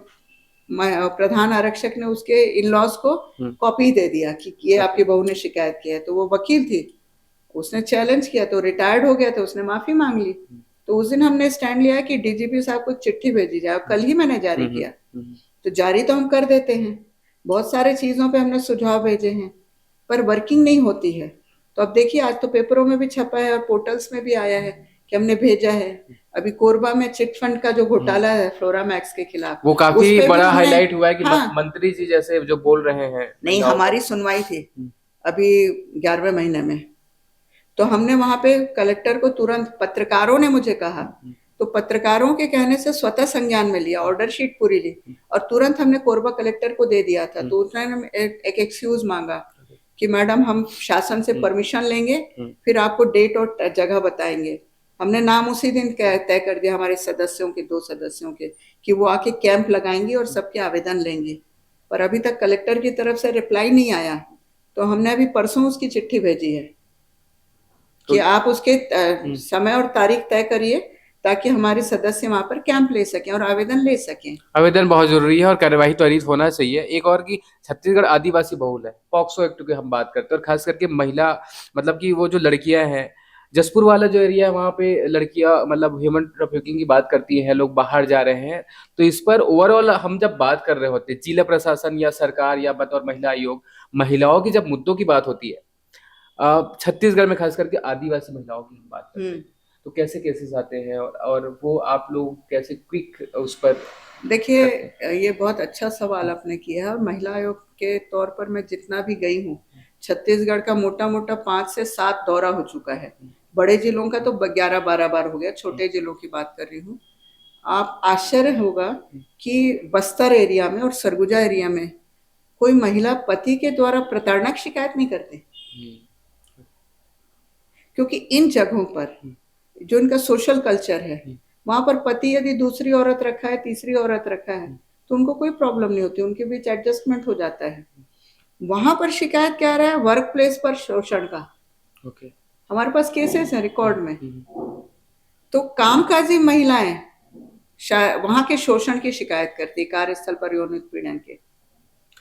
प्रधान आरक्षक ने उसके इन लॉज को कॉपी दे दिया कि ये आपकी बहू ने शिकायत किया है। तो वो वकील थी, उसने चैलेंज किया, तो रिटायर्ड हो गया, तो उसने माफी मांग ली। तो उस दिन हमने स्टैंड लिया कि डीजीपी साहब को चिट्ठी भेजी जाए, कल ही मैंने जारी किया। तो जारी तो हम कर देते हैं, बहुत सारे चीजों पे हमने सुझाव भेजे हैं, पर वर्किंग नहीं होती है। तो अब देखिए आज तो पेपरों में भी छपा है और पोर्टल्स में भी आया है कि हमने भेजा है। अभी कोरबा में चिट फंड का जो घोटाला है फ्लोरामैक्स के खिलाफ, वो काफी बड़ा हाईलाइट हुआ है कि मंत्री जी जैसे जो बोल रहे हैं। नहीं, हमारी सुनवाई थी अभी 11वें महीने में, तो हमने वहां पे कलेक्टर को तुरंत, पत्रकारों ने मुझे कहा तो पत्रकारों के कहने से स्वतः संज्ञान में लिया, ऑर्डर शीट पूरी ली और तुरंत हमने कोरबा कलेक्टर को दे दिया था। तो उसने एक एक्सक्यूज मांगा कि मैडम हम शासन से परमिशन लेंगे, फिर आपको डेट और जगह बताएंगे। हमने नाम उसी दिन तय कर दिया हमारे सदस्यों के, 2 सदस्यों के, कि वो आके कैंप लगाएंगे और सबके आवेदन लेंगे। पर अभी तक कलेक्टर की तरफ से रिप्लाई नहीं आया, तो हमने अभी परसों उसकी चिट्ठी भेजी है कि आप उसके समय और तारीख तय करिए ताकि हमारे सदस्य वहां पर कैंप ले सकें और आवेदन ले सकें। आवेदन बहुत जरूरी है और कार्यवाही त्वरित होना चाहिए। एक और कि छत्तीसगढ़ आदिवासी बहुल है, पॉक्सो एक्ट की हम बात करते हैं, और खास करके महिला, मतलब कि वो जो लड़कियां हैं, जसपुर वाला जो एरिया है वहाँ पे लड़कियां मतलब ह्यूमन ट्रैफिकिंग की बात करती हैं, लोग बाहर जा रहे हैं। तो इस पर ओवरऑल हम जब बात कर रहे होते हैं, जिला प्रशासन या सरकार या बतौर महिला आयोग, महिलाओं की जब मुद्दों की बात होती है छत्तीसगढ़ में, खास करके आदिवासी महिलाओं की बात करते हैं, तो कैसे केसेस आते हैं और वो आप लोग कैसे क्विक उस पर? देखिए ये बहुत अच्छा सवाल आपने किया है, और महिला आयोग के तौर पर मैं जितना भी गई हूँ, छत्तीसगढ़ का मोटा मोटा 5 से 7 दौरा हो चुका है। बड़े जिलों का तो 11-12 बार हो गया, छोटे जिलों की बात कर रही हूँ। आप आश्चर्य होगा कि बस्तर एरिया में और सरगुजा एरिया में कोई महिला पति के द्वारा प्रताड़ना की शिकायत नहीं करते, क्योंकि इन जगहों पर जो इनका सोशल कल्चर है, वहां पर पति यदि दूसरी औरत रखा है, तीसरी औरत रखा है, तो उनको कोई प्रॉब्लम नहीं होती, उनके बीच एडजस्टमेंट हो जाता है। वहां पर शिकायत क्या आ रहा है, वर्क प्लेस पर शोषण का। ओके। हमारे पास केसेस हैं रिकॉर्ड में। तो कामकाजी महिलाएं वहां के शोषण की शिकायत करती, कार्यस्थल पर यौन उत्पीड़न के।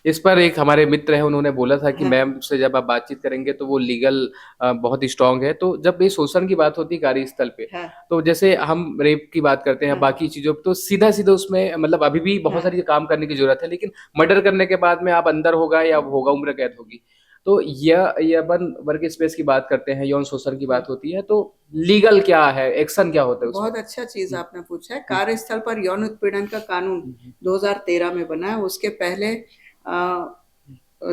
इस पर एक हमारे मित्र हैं, उन्होंने बोला था कि हाँ, मैम से जब आप बातचीत करेंगे तो वो लीगल बहुत ही स्ट्रांग है। तो जब ये शोषण की बात होती है कार्यस्थल पे, हाँ, तो जैसे हम रेप की बात करते हैं, हाँ, बाकी चीजों पे, तो सीधा सीधा उसमें मतलब अभी भी बहुत हाँ, सारी काम करने की जरूरत है, लेकिन मर्डर करने के बाद में आप अंदर होगा या होगा उम्र कैद होगी। तो यह अपन वर्क स्पेस की बात करते हैं, यौन शोषण की बात होती है, तो लीगल क्या है, एक्शन क्या होता है उसमें? बहुत अच्छा चीज हम्म, आपने पूछा है। कार्यस्थल पर यौन उत्पीड़न का कानून 2013 में बना है। उसके पहले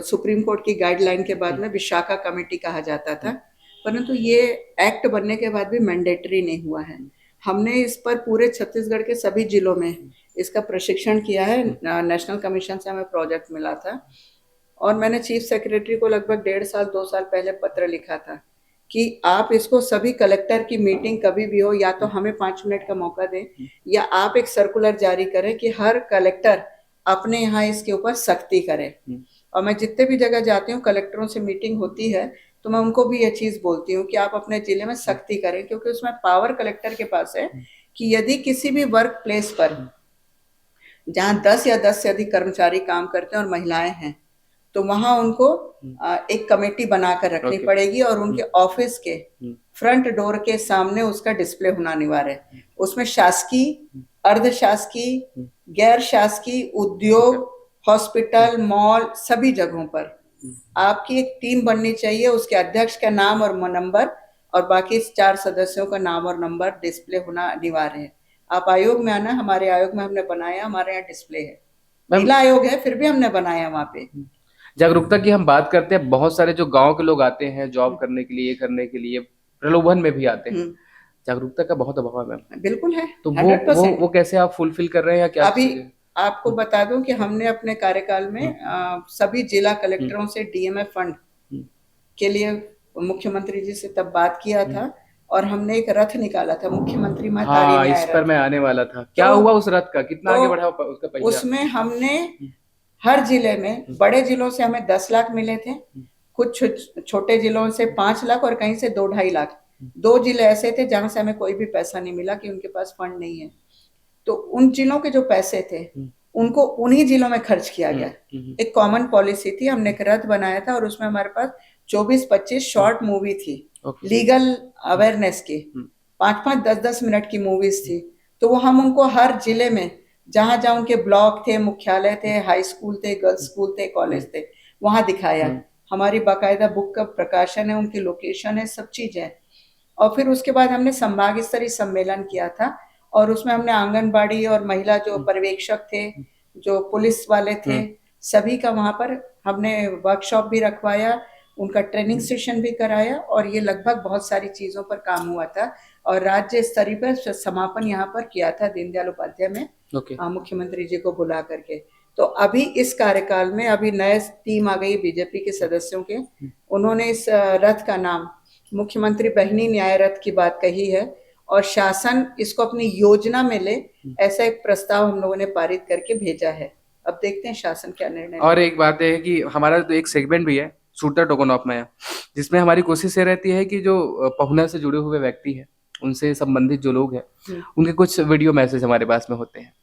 सुप्रीम कोर्ट की गाइडलाइन के बाद में विशाखा कमेटी कहा जाता था, परंतु ये एक्ट बनने के बाद भी मैंडेटरी नहीं हुआ है। हमने इस पर पूरे छत्तीसगढ़ के सभी जिलों में इसका प्रशिक्षण किया है। नेशनल कमीशन से हमें प्रोजेक्ट मिला था और मैंने चीफ सेक्रेटरी को लगभग 1.5 साल 2 साल पहले पत्र लिखा था कि आप इसको सभी कलेक्टर की मीटिंग कभी भी हो, या तो हमें 5 मिनट का मौका दें या आप एक सर्कुलर जारी करें कि हर कलेक्टर अपने यहाँ इसके ऊपर सख्ती करे। और मैं जितने भी जगह जाती हूँ, कलेक्टरों से मीटिंग होती है, तो मैं उनको भी ये चीज बोलती हूँ कि आप अपने जिले में सख्ती करें, क्योंकि उसमें पावर कलेक्टर के पास है कि यदि किसी भी वर्क प्लेस पर जहाँ 10 या 10 से अधिक कर्मचारी काम करते हैं और महिलाएं हैं, तो वहां उनको एक कमेटी बनाकर रखनी पड़ेगी और उनके ऑफिस के फ्रंट डोर के सामने उसका डिस्प्ले होना अनिवार्य है। उसमें शासकीय, अर्धशासकीय, गैर शासकीय, उद्योग, हॉस्पिटल, मॉल, सभी जगहों पर आपकी एक टीम बननी चाहिए। उसके अध्यक्ष का नाम और नंबर और बाकी 4 सदस्यों का नाम और नंबर डिस्प्ले होना अनिवार्य है। आप आयोग में आना, हमारे आयोग में हमने बनाया, हमारे यहाँ डिस्प्ले है। महिला आयोग है फिर भी हमने बनाया वहां पे। जागरूकता की हम बात करते हैं, बहुत सारे जो गांव के लोग आते हैं जॉब करने के लिए, करने के लिए प्रलोभन में भी आते हैं। जागरूकता का बहुत अभाव है मैम। बिल्कुल है, तो 100%। वो कैसे आप फुलफिल कर रहे हैं या क्या अभी चीजें? आपको बता दूं कि हमने अपने कार्यकाल में सभी जिला कलेक्टरों से डीएमएफ फंड के लिए मुख्यमंत्री जी से तब बात किया था और हमने एक रथ निकाला था, मुख्यमंत्री महतारी हाँ, न्याय इस पर रथ। मैं आने वाला था। क्या तो हुआ उस रथ का, कितना आगे बढ़ा उसका पहिया? उसमें हमने हर जिले में, बड़े जिलों से हमें 10 लाख मिले थे, कुछ छोटे जिलों से 5 लाख और कहीं से 2-2.5 लाख। 2 जिले ऐसे थे जहां से हमें कोई भी पैसा नहीं मिला कि उनके पास फंड नहीं है। तो उन जिलों के जो पैसे थे उनको उन्हीं जिलों में खर्च किया गया। एक कॉमन पॉलिसी थी, हमने एक रथ बनाया था और उसमें हमारे पास 24-25 शॉर्ट मूवी थी लीगल अवेयरनेस की, 5-5, 10-10 मिनट की मूवीज थी। तो वो हम उनको हर जिले में, जहां जहां उनके ब्लॉक थे, मुख्यालय थे, हाई स्कूल थे, गर्ल्स स्कूल थे, कॉलेज थे, वहां दिखाया। हमारी बाकायदा बुक का प्रकाशन है, उनकी लोकेशन है, सब चीज है। और फिर उसके बाद हमने संभाग स्तरीय सम्मेलन किया था और उसमें हमने आंगनबाड़ी और महिला जो पर्यवेक्षक थे, जो पुलिस वाले थे, सभी का वहां पर हमने वर्कशॉप भी रखवाया, उनका ट्रेनिंग सेशन भी कराया और ये लगभग बहुत सारी चीजों पर काम हुआ था। और राज्य स्तरीय पर समापन यहाँ पर किया था दीनदयाल उपाध्याय में, मुख्यमंत्री जी को बुला करके। तो अभी इस कार्यकाल में अभी नए टीम आ गई बीजेपी के सदस्यों के, उन्होंने इस रथ का नाम मुख्यमंत्री बहिनी न्याय रथ की बात कही है और शासन इसको अपनी योजना में ले, ऐसा एक प्रस्ताव हम लोगों ने पारित करके भेजा है। अब देखते हैं शासन क्या निर्णय। और एक बात है कि हमारा तो एक सेगमेंट भी है शूटर टोकन ऑफ माया, जिसमें हमारी कोशिश ये रहती है कि जो पहुना से जुड़े हुए व्यक्ति हैं, उनसे संबंधित जो लोग हैं, उनके कुछ वीडियो मैसेज हमारे पास में होते हैं।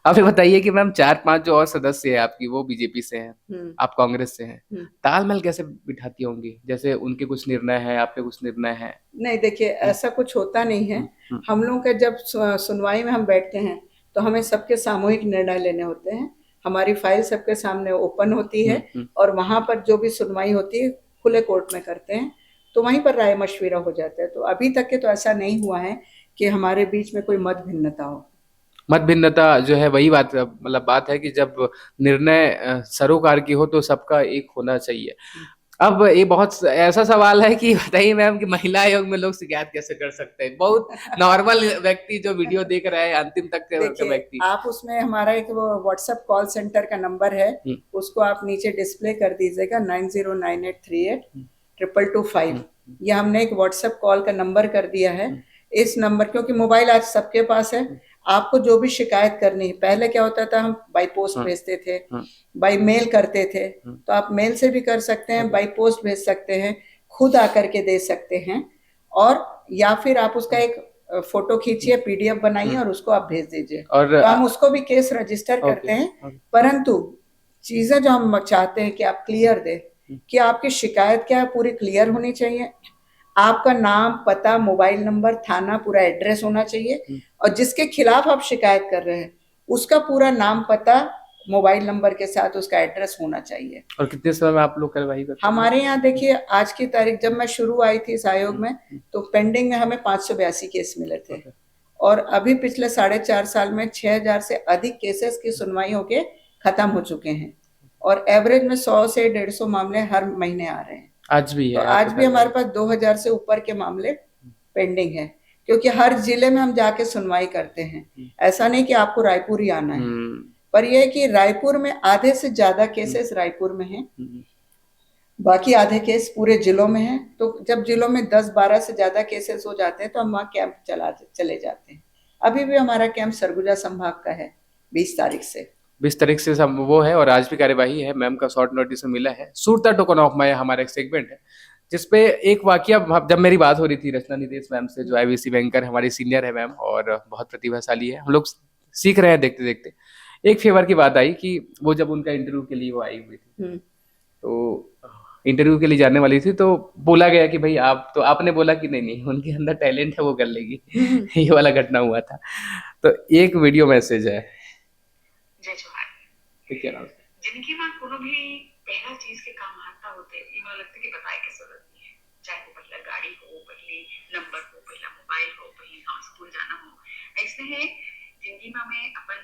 आप ये बताइए कि मैम 4-5 जो और सदस्य है आपकी, वो बीजेपी से हैं, आप कांग्रेस से हैं, तालमेल कैसे बिठाती होंगी? जैसे उनके कुछ निर्णय है, आपके कुछ निर्णय है? नहीं, देखिए ऐसा कुछ होता नहीं है। हम लोग का जब सुनवाई में हम बैठते हैं तो हमें सबके सामूहिक निर्णय लेने होते हैं। हमारी फाइल सबके सामने ओपन होती है और वहां पर जो भी सुनवाई होती है खुले कोर्ट में करते हैं, तो वहीं पर राय मशविरा हो जाता है। तो अभी तक के तो ऐसा नहीं हुआ है कि हमारे बीच में कोई मत भिन्नता हो। मत भिन्नता जो है वही बात, मतलब बात है कि जब निर्णय सरोकार की हो तो सबका एक होना चाहिए। अब ये बहुत ऐसा सवाल है कि बताइए मैम कि महिला आयोग में लोग शिकायत कैसे कर सकते हैं? बहुत नॉर्मल व्यक्ति जो वीडियो देख रहा है, अंतिम तक के व्यक्ति। आप उसमें हमारा एक वो व्हाट्सएप कॉल सेंटर का नंबर है, उसको आप नीचे डिस्प्ले कर दीजिएगा, 9098382225। ये हमने एक व्हाट्सएप कॉल का नंबर कर दिया है। इस नंबर, क्योंकि मोबाइल आज सबके पास है, आपको जो भी शिकायत करनी है, पहले क्या होता था, हम बाई पोस्ट भेजते थे, बाई मेल करते थे, तो आप मेल से भी कर सकते हैं, बाई पोस्ट भेज सकते हैं, खुद आकर के दे सकते हैं, और या फिर आप उसका एक फोटो खींचिए, पीडीएफ बनाइए और उसको आप भेज दीजिए, और तो हम उसको भी केस रजिस्टर करते हैं। परंतु चीजें जो हम चाहते हैं कि आप क्लियर दे कि आपकी शिकायत क्या है, पूरी क्लियर होनी चाहिए, आपका नाम, पता, मोबाइल नंबर, थाना, पूरा एड्रेस होना चाहिए, और जिसके खिलाफ आप शिकायत कर रहे हैं उसका पूरा नाम, पता, मोबाइल नंबर के साथ उसका एड्रेस होना चाहिए। और कितने समय में आप लोग कार्यवाही करते हैं? हमारे यहाँ देखिए, आज की तारीख जब मैं शुरू आई थी इस आयोग में, तो पेंडिंग में हमें 582 केस मिले थे, और अभी पिछले 4.5 साल में 6,000 से अधिक केसेस की सुनवाई होके खत्म हो चुके हैं, और एवरेज में 100 से 150 मामले हर महीने आ रहे हैं। आज भी है? तो आज भी हमारे पास 2,000 से ऊपर के मामले पेंडिंग है, क्योंकि हर जिले में हम जाके सुनवाई करते हैं। ऐसा नहीं कि आपको रायपुर ही आना है, पर यह है कि रायपुर में आधे से ज्यादा केसेस रायपुर में हैं, बाकी आधे केस पूरे जिलों में हैं। तो जब जिलों में 10-12 से ज्यादा केसेस हो जाते हैं तो हम वहाँ कैंप चले जाते हैं। अभी भी हमारा कैंप सरगुजा संभाग का है, 20 तारीख से। 20 तारीख से सब वो है, और आज भी कार्यवाही है। मैम का शॉर्ट नोटिस मिला है। सूरता टोकन ऑफ माया हमारा एक सेगमेंट है, जिसपे एक वाकया, जब मेरी बात हो रही थी रचना निदेश मैम से, जो आईवीसी बैंकर हमारी सीनियर है मैम, और बहुत प्रतिभाशाली है, हम लोग सीख रहे हैं देखते देखते। एक फेवर की बात आई कि वो जब उनका इंटरव्यू के लिए वो आई हुई थी, तो इंटरव्यू के लिए जाने वाली थी, तो बोला गया कि भाई आप, तो आपने बोला कि नहीं नहीं, उनके अंदर टैलेंट है, वो कर लेगी। ये वाला घटना हुआ था। तो एक वीडियो मैसेज है। जय जोहार। क्या नाम? जिनकी मां कोनो भी पहला चीज के काम हाथा होते हैं, इन्हें लगता है कि बताए के जरूरत नहीं है, चाहे वो पहला गाड़ी हो, पहले नंबर हो, पहला मोबाइल हो, पहले गांव स्कूल जाना हो। ऐसे है जिंदगी में अपन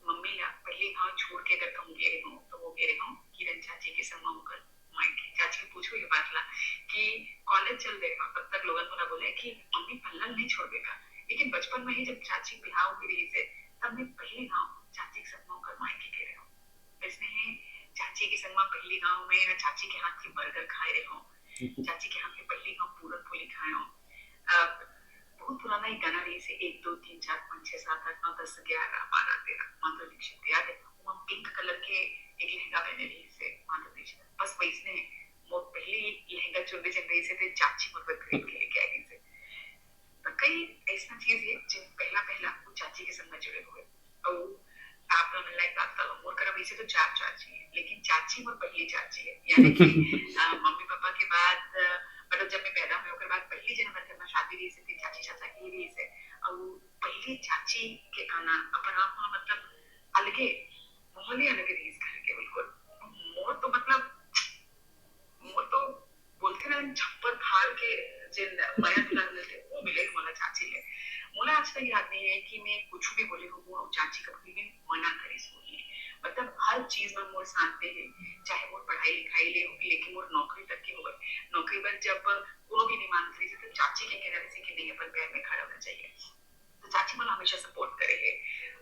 मम्मी ला पहले गांव छोड़ के अगर कहूँ गेरे हो, तो वो गेरे हो किरण चाची के संग होकर माइक चाची पूछो ये बात ला कि कॉलेज चल देगा, तब तक लोगन बोला बोले कि मम्मी पल्ला नहीं छोड़ देगा। लेकिन बचपन में ही जब चाची बिहाव हो रही से, तब मैं पहले गांव चाची के संग होकर माइक के रहे हो। इसमें है चाची के संग पहले गांव में चाची के हाथ की बर्गर खाए रहे हो, चाची के हाथ की पहली गांव पूरन पोली खाए हो। बहुत पुराना एक गाना रही से 1 2 3 4 5 6 7 8 9 10 11 12 13 माधुरी दीक्षित याद है, वो पिंक कलर के एक लहंगा पहने रही से माधुरी दीक्षित, बस वैसने वो पहले लहंगा चुनने चल रही से थे चाची पर खरीद के लेके आई से। तो कई ऐसा चीज है जो पहला पहला वो चाची के संग जुड़े हुए। और आप लाइक बात करो मोर करा वैसे तो 4 चाची है, लेकिन चाची मोर पहली चाची है, यानी कि मम्मी पापा के बाद, मतलब जब मैं पैदा हुई उसके बाद पहली जन घर में शादी रही से थी, चाची चाचा की रही से, और पहली चाची के आना अपन आप मतलब अलगे माहौल ही अलग रही घर के बिल्कुल। मोर तो मतलब मोर तो बोलते ना छप्पर फाड़ के जिन माया दुलार मिलते वो मिले मोला चाची ले। मोला आज तक याद नहीं है कि मैं कुछ भी बोले हूँ वो चाची कभी भी मना करे सुनिए, मतलब हर चीज में मोर साथ दे है, चाहे मोर पढ़ाई लिखाई ले होगी, लेकिन मोर नौकरी तक की हो गई। नौकरी पर जब कोनो भी नहीं मान रही तो चाची के कहने से कि नहीं अपन पैर में खड़ा होना चाहिए, तो चाची मोला हमेशा सपोर्ट करे है।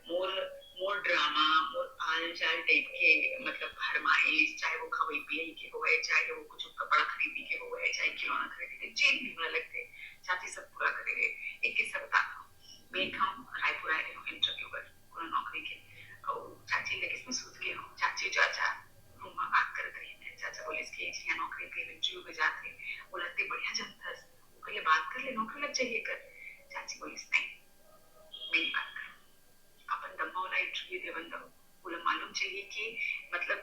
मोर मोर ड्रामा, मोर आल चाल टाइप के मतलब फरमाइश, चाहे वो खवाई पियाई के हो गए, चाहे वो कुछ कपड़ा खरीदी के हो गए, चाहे खिलौना खरीदी के, जे भी मला लगते चाची सब पूरा करे। एक किस्सा बताता हूँ, मैं एक रायपुर आए हूँ इंटरव्यू पर कोनो नौकरी के, और चाची लगे इसमें सूझ गए हूँ, चाची चाचा रूम में बात कर रही है, चाचा बोले इसके यहाँ नौकरी पे इंटरव्यू पे जाते बोला इतने बढ़िया जनता पहले बात कर ले, नौकरी लग जाइए कर। चाची बोली नहीं मेरी बात कर, अपन दम्मा वाला इंटरव्यू दे बंदा बोला मालूम चाहिए कि मतलब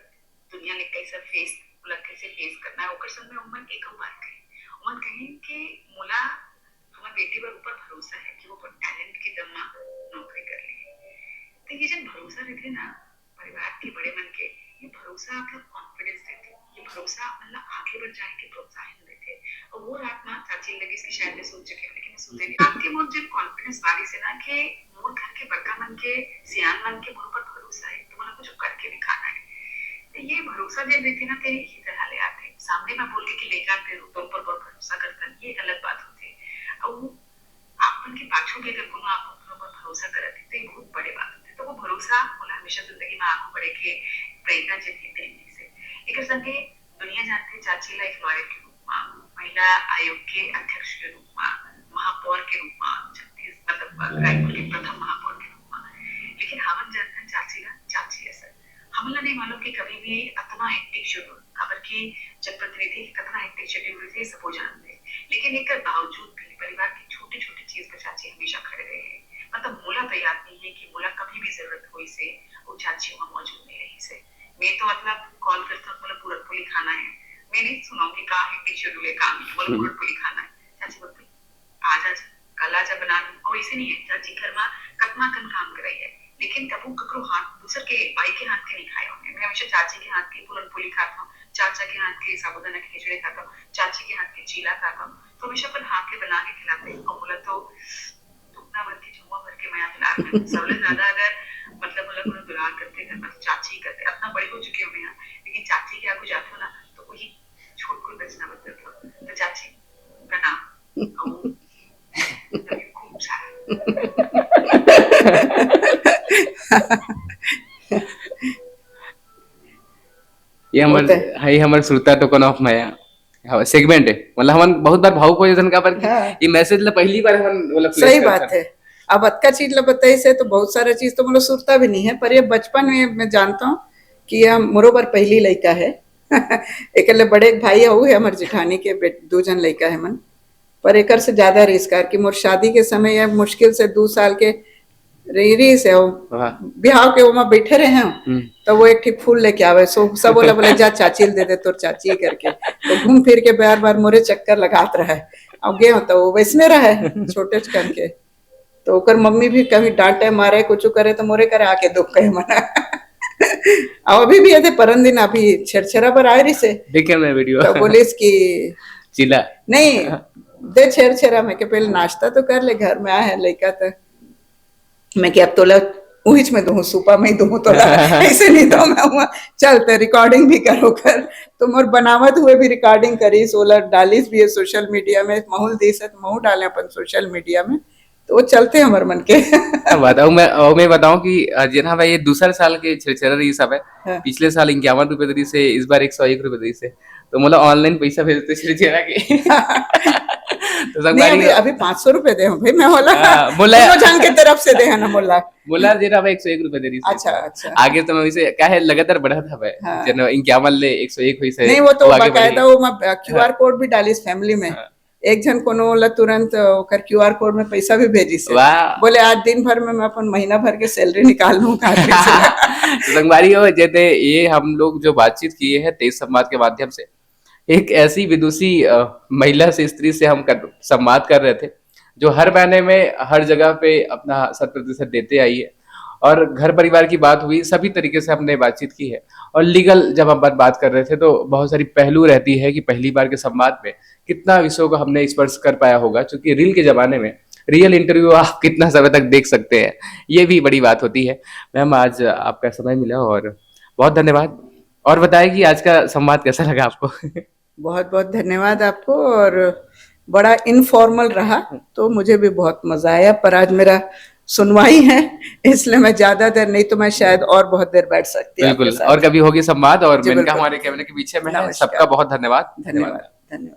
दुनिया ने कैसा फेस बोला कैसे फेस करना है। ओकर संग में उमन एक बात कही, उमन कही कि मोला तुम्हारे बेटी पर ऊपर भरोसा है कि वो अपन टैलेंट के दम्मा नौकरी कर ली। तो ये जब भरोसा रखे ना परिवार के बड़े मन के, ये भरोसा आपका कॉन्फिडेंस देते, ये भरोसा मतलब आगे बढ़ जाए के प्रोत्साहन देते। और वो रात ना चाची लगी इसकी शायद मैं सोच चुकी हूँ, लेकिन मैं सोचे नहीं आपके वो जो कॉन्फिडेंस बारी से ना कि मोर घर के बड़का मन के सियान मन के मोर पर भरोसा है, तो मतलब कुछ करके दिखाना है। तो ये भरोसा जब देती ना तेरी ही तरह ले आते, सामने में बोल के लेकर आते तुम पर भरोसा करता, ये एक अलग बात होती है। और आपन के पाछू के अगर कोनो आप पर भरोसा करते तो ये बहुत बड़ी बात होती है। तो वो भरोसा बोला हमेशा जिंदगी में आगे बढ़े के प्रेरणा जैसी देने से एक संगे दुनिया जानते चाची लाइफ लॉयर के रूप में, महिला आयोग के अध्यक्ष के रूप में, महापौर के रूप में, छत्तीस मतलब रायपुर के प्रथम महापौर के रूप याद नहीं है कि बोला कभी भी जरूरत हुई से वो चाची वहाँ मौजूद नहीं रही से। मैं तो मतलब कॉल करता हूँ, बोला पूरन पोली खाना है, मैं नहीं सुनाऊंगी कहा है शेड्यूल है काम है, बोला पूरन पोली खाना है, चाची बोलती आज आज कल आजा बना दूं। और ऐसे नहीं है, चाची घर में कतमा कन काम कराई है, लेकिन तब वो ककरो हाथ दूसर के बाई के हाथ के नहीं खाए होंगे। मैं हमेशा चाची के हाथ की पूरन पोली खाता हूँ, चाचा के हाथ के साबुदाना की खिचड़ी खाता हूँ, चाची के हाथ के चीला खाता हूँ, तो हमेशा अपन हाथ के बना के खिलाते हैं। और बोला तो दुखना भर के जुम्मा भर के मैं दुलार में सबसे ज्यादा अगर मतलब बोला को दुलार करते घर में चाची करते, अपना बड़े हो चुके हो यहाँ, लेकिन चाची के आगे जाते हो ना तो वही छोट को बचना मतलब हो। तो चाची प्रणाम खूब सारा। ये हमारे श्रोता टोकन ऑफ माया सेगमेंट है, मतलब हम बहुत बार भावुक हो जन का पर हाँ। ये मैसेज ला पहली बार हम मतलब सही बात है। अब अतका चीज ला बताई से तो बहुत सारा चीज तो मतलब सुरता भी नहीं है, पर ये बचपन में मैं जानता हूँ कि यह मोरोबर पहली लड़का है। एक बड़े भाई है, वो है हमारे जेठानी के 2 जन लड़का है मन, पर एक से ज्यादा रिस्कार की मोर शादी के समय यह मुश्किल से 2 साल के रही से बिहाव के वहाँ बैठे रहे हैं, तो वो एक ठीक फूल लेके आवे, सो सब बोला बोले जा चाची दे दे तोर चाची करके, तो घूम फिर के बार बार मोरे चक्कर लगात रहा है। अब गए तो वो वैसने रहा है छोटे करके, तो ओकर मम्मी भी कभी डांटे मारे कुछ करे तो मोरे करे आके दुख कहे मना। अब अभी भी थे परन दिन अभी छेरछेरा पर आए रही से देखे मैं वीडियो, तो बोलिस की चिल्ला नहीं दे छेरछेरा में के पहले नाश्ता तो कर ले, घर में आया है लड़का तो मैं कि अब तोला उहिच में दूँ सुपा में दूँ तोला ऐसे नहीं तो मैं हुआ चलते रिकॉर्डिंग भी करो कर, तो मोर बनावत हुए भी रिकॉर्डिंग करी सोलर डालिस भी है सोशल मीडिया में, माहौल दी से महू डाले अपन सोशल मीडिया में, तो वो चलते हमारे मन के। बताऊं मैं बताऊं कि जना भाई ये दूसरे साल के छेड़छेड़ा रही सब है, हाँ। पिछले साल 51 रुपए दरी से इस बार 101 रुपए दरी से, तो मतलब ऑनलाइन पैसा भेजते छेड़छेड़ा के। तो नहीं अभी 500 रुपए दे भाई मैं बोला जान के तरफ से दे है ना बोला जे रहा 101 रुपए दरी से। अच्छा अच्छा आगे तो मैं वैसे क्या है लगातार बढ़ा था भाई, हाँ। जन 51 ले 101 हुई से नहीं वो तो बाकायदा वो मैं क्यूआर कोड भी डालिस फैमिली में, एक जन कोनो वाला तुरंत ओकर क्यूआर कोड में पैसा भी भेजी से, बोले आज दिन भर में मैं अपन महीना भर के सैलरी निकाल लूं संगवारी हो जैसे ये हम लोग जो बातचीत किए हैं तेज संवाद के माध्यम से, एक ऐसी विदुषी महिला से स्त्री से हम संवाद कर रहे थे जो हर महीने में हर जगह पे अपना 100% देते आई है, और घर परिवार की बात हुई सभी तरीके से हमने बातचीत की है। और लीगल जब हम बात कर रहे थे तो बहुत सारी पहलू रहती है कि पहली बार के संवाद में कितना विषयों को हमने स्पर्श कर पाया होगा, क्योंकि रील के जमाने में रियल इंटरव्यू आप कितना समय तक देख सकते हैं, ये भी बड़ी बात होती है। मैम आज आपका समय मिला और बहुत धन्यवाद, और बताएं कि आज का संवाद कैसा लगा आपको। बहुत बहुत धन्यवाद आपको, और बड़ा इनफॉर्मल रहा तो मुझे भी बहुत मजा आया, पर आज मेरा सुनवाई है इसलिए मैं ज्यादा देर नहीं तो मैं शायद और बहुत देर बैठ सकती हूँ। बिल्कुल, और कभी होगी संवाद, और मैंने हमारे कैमरे के पीछे में सबका बहुत धन्यवाद। धन्यवाद।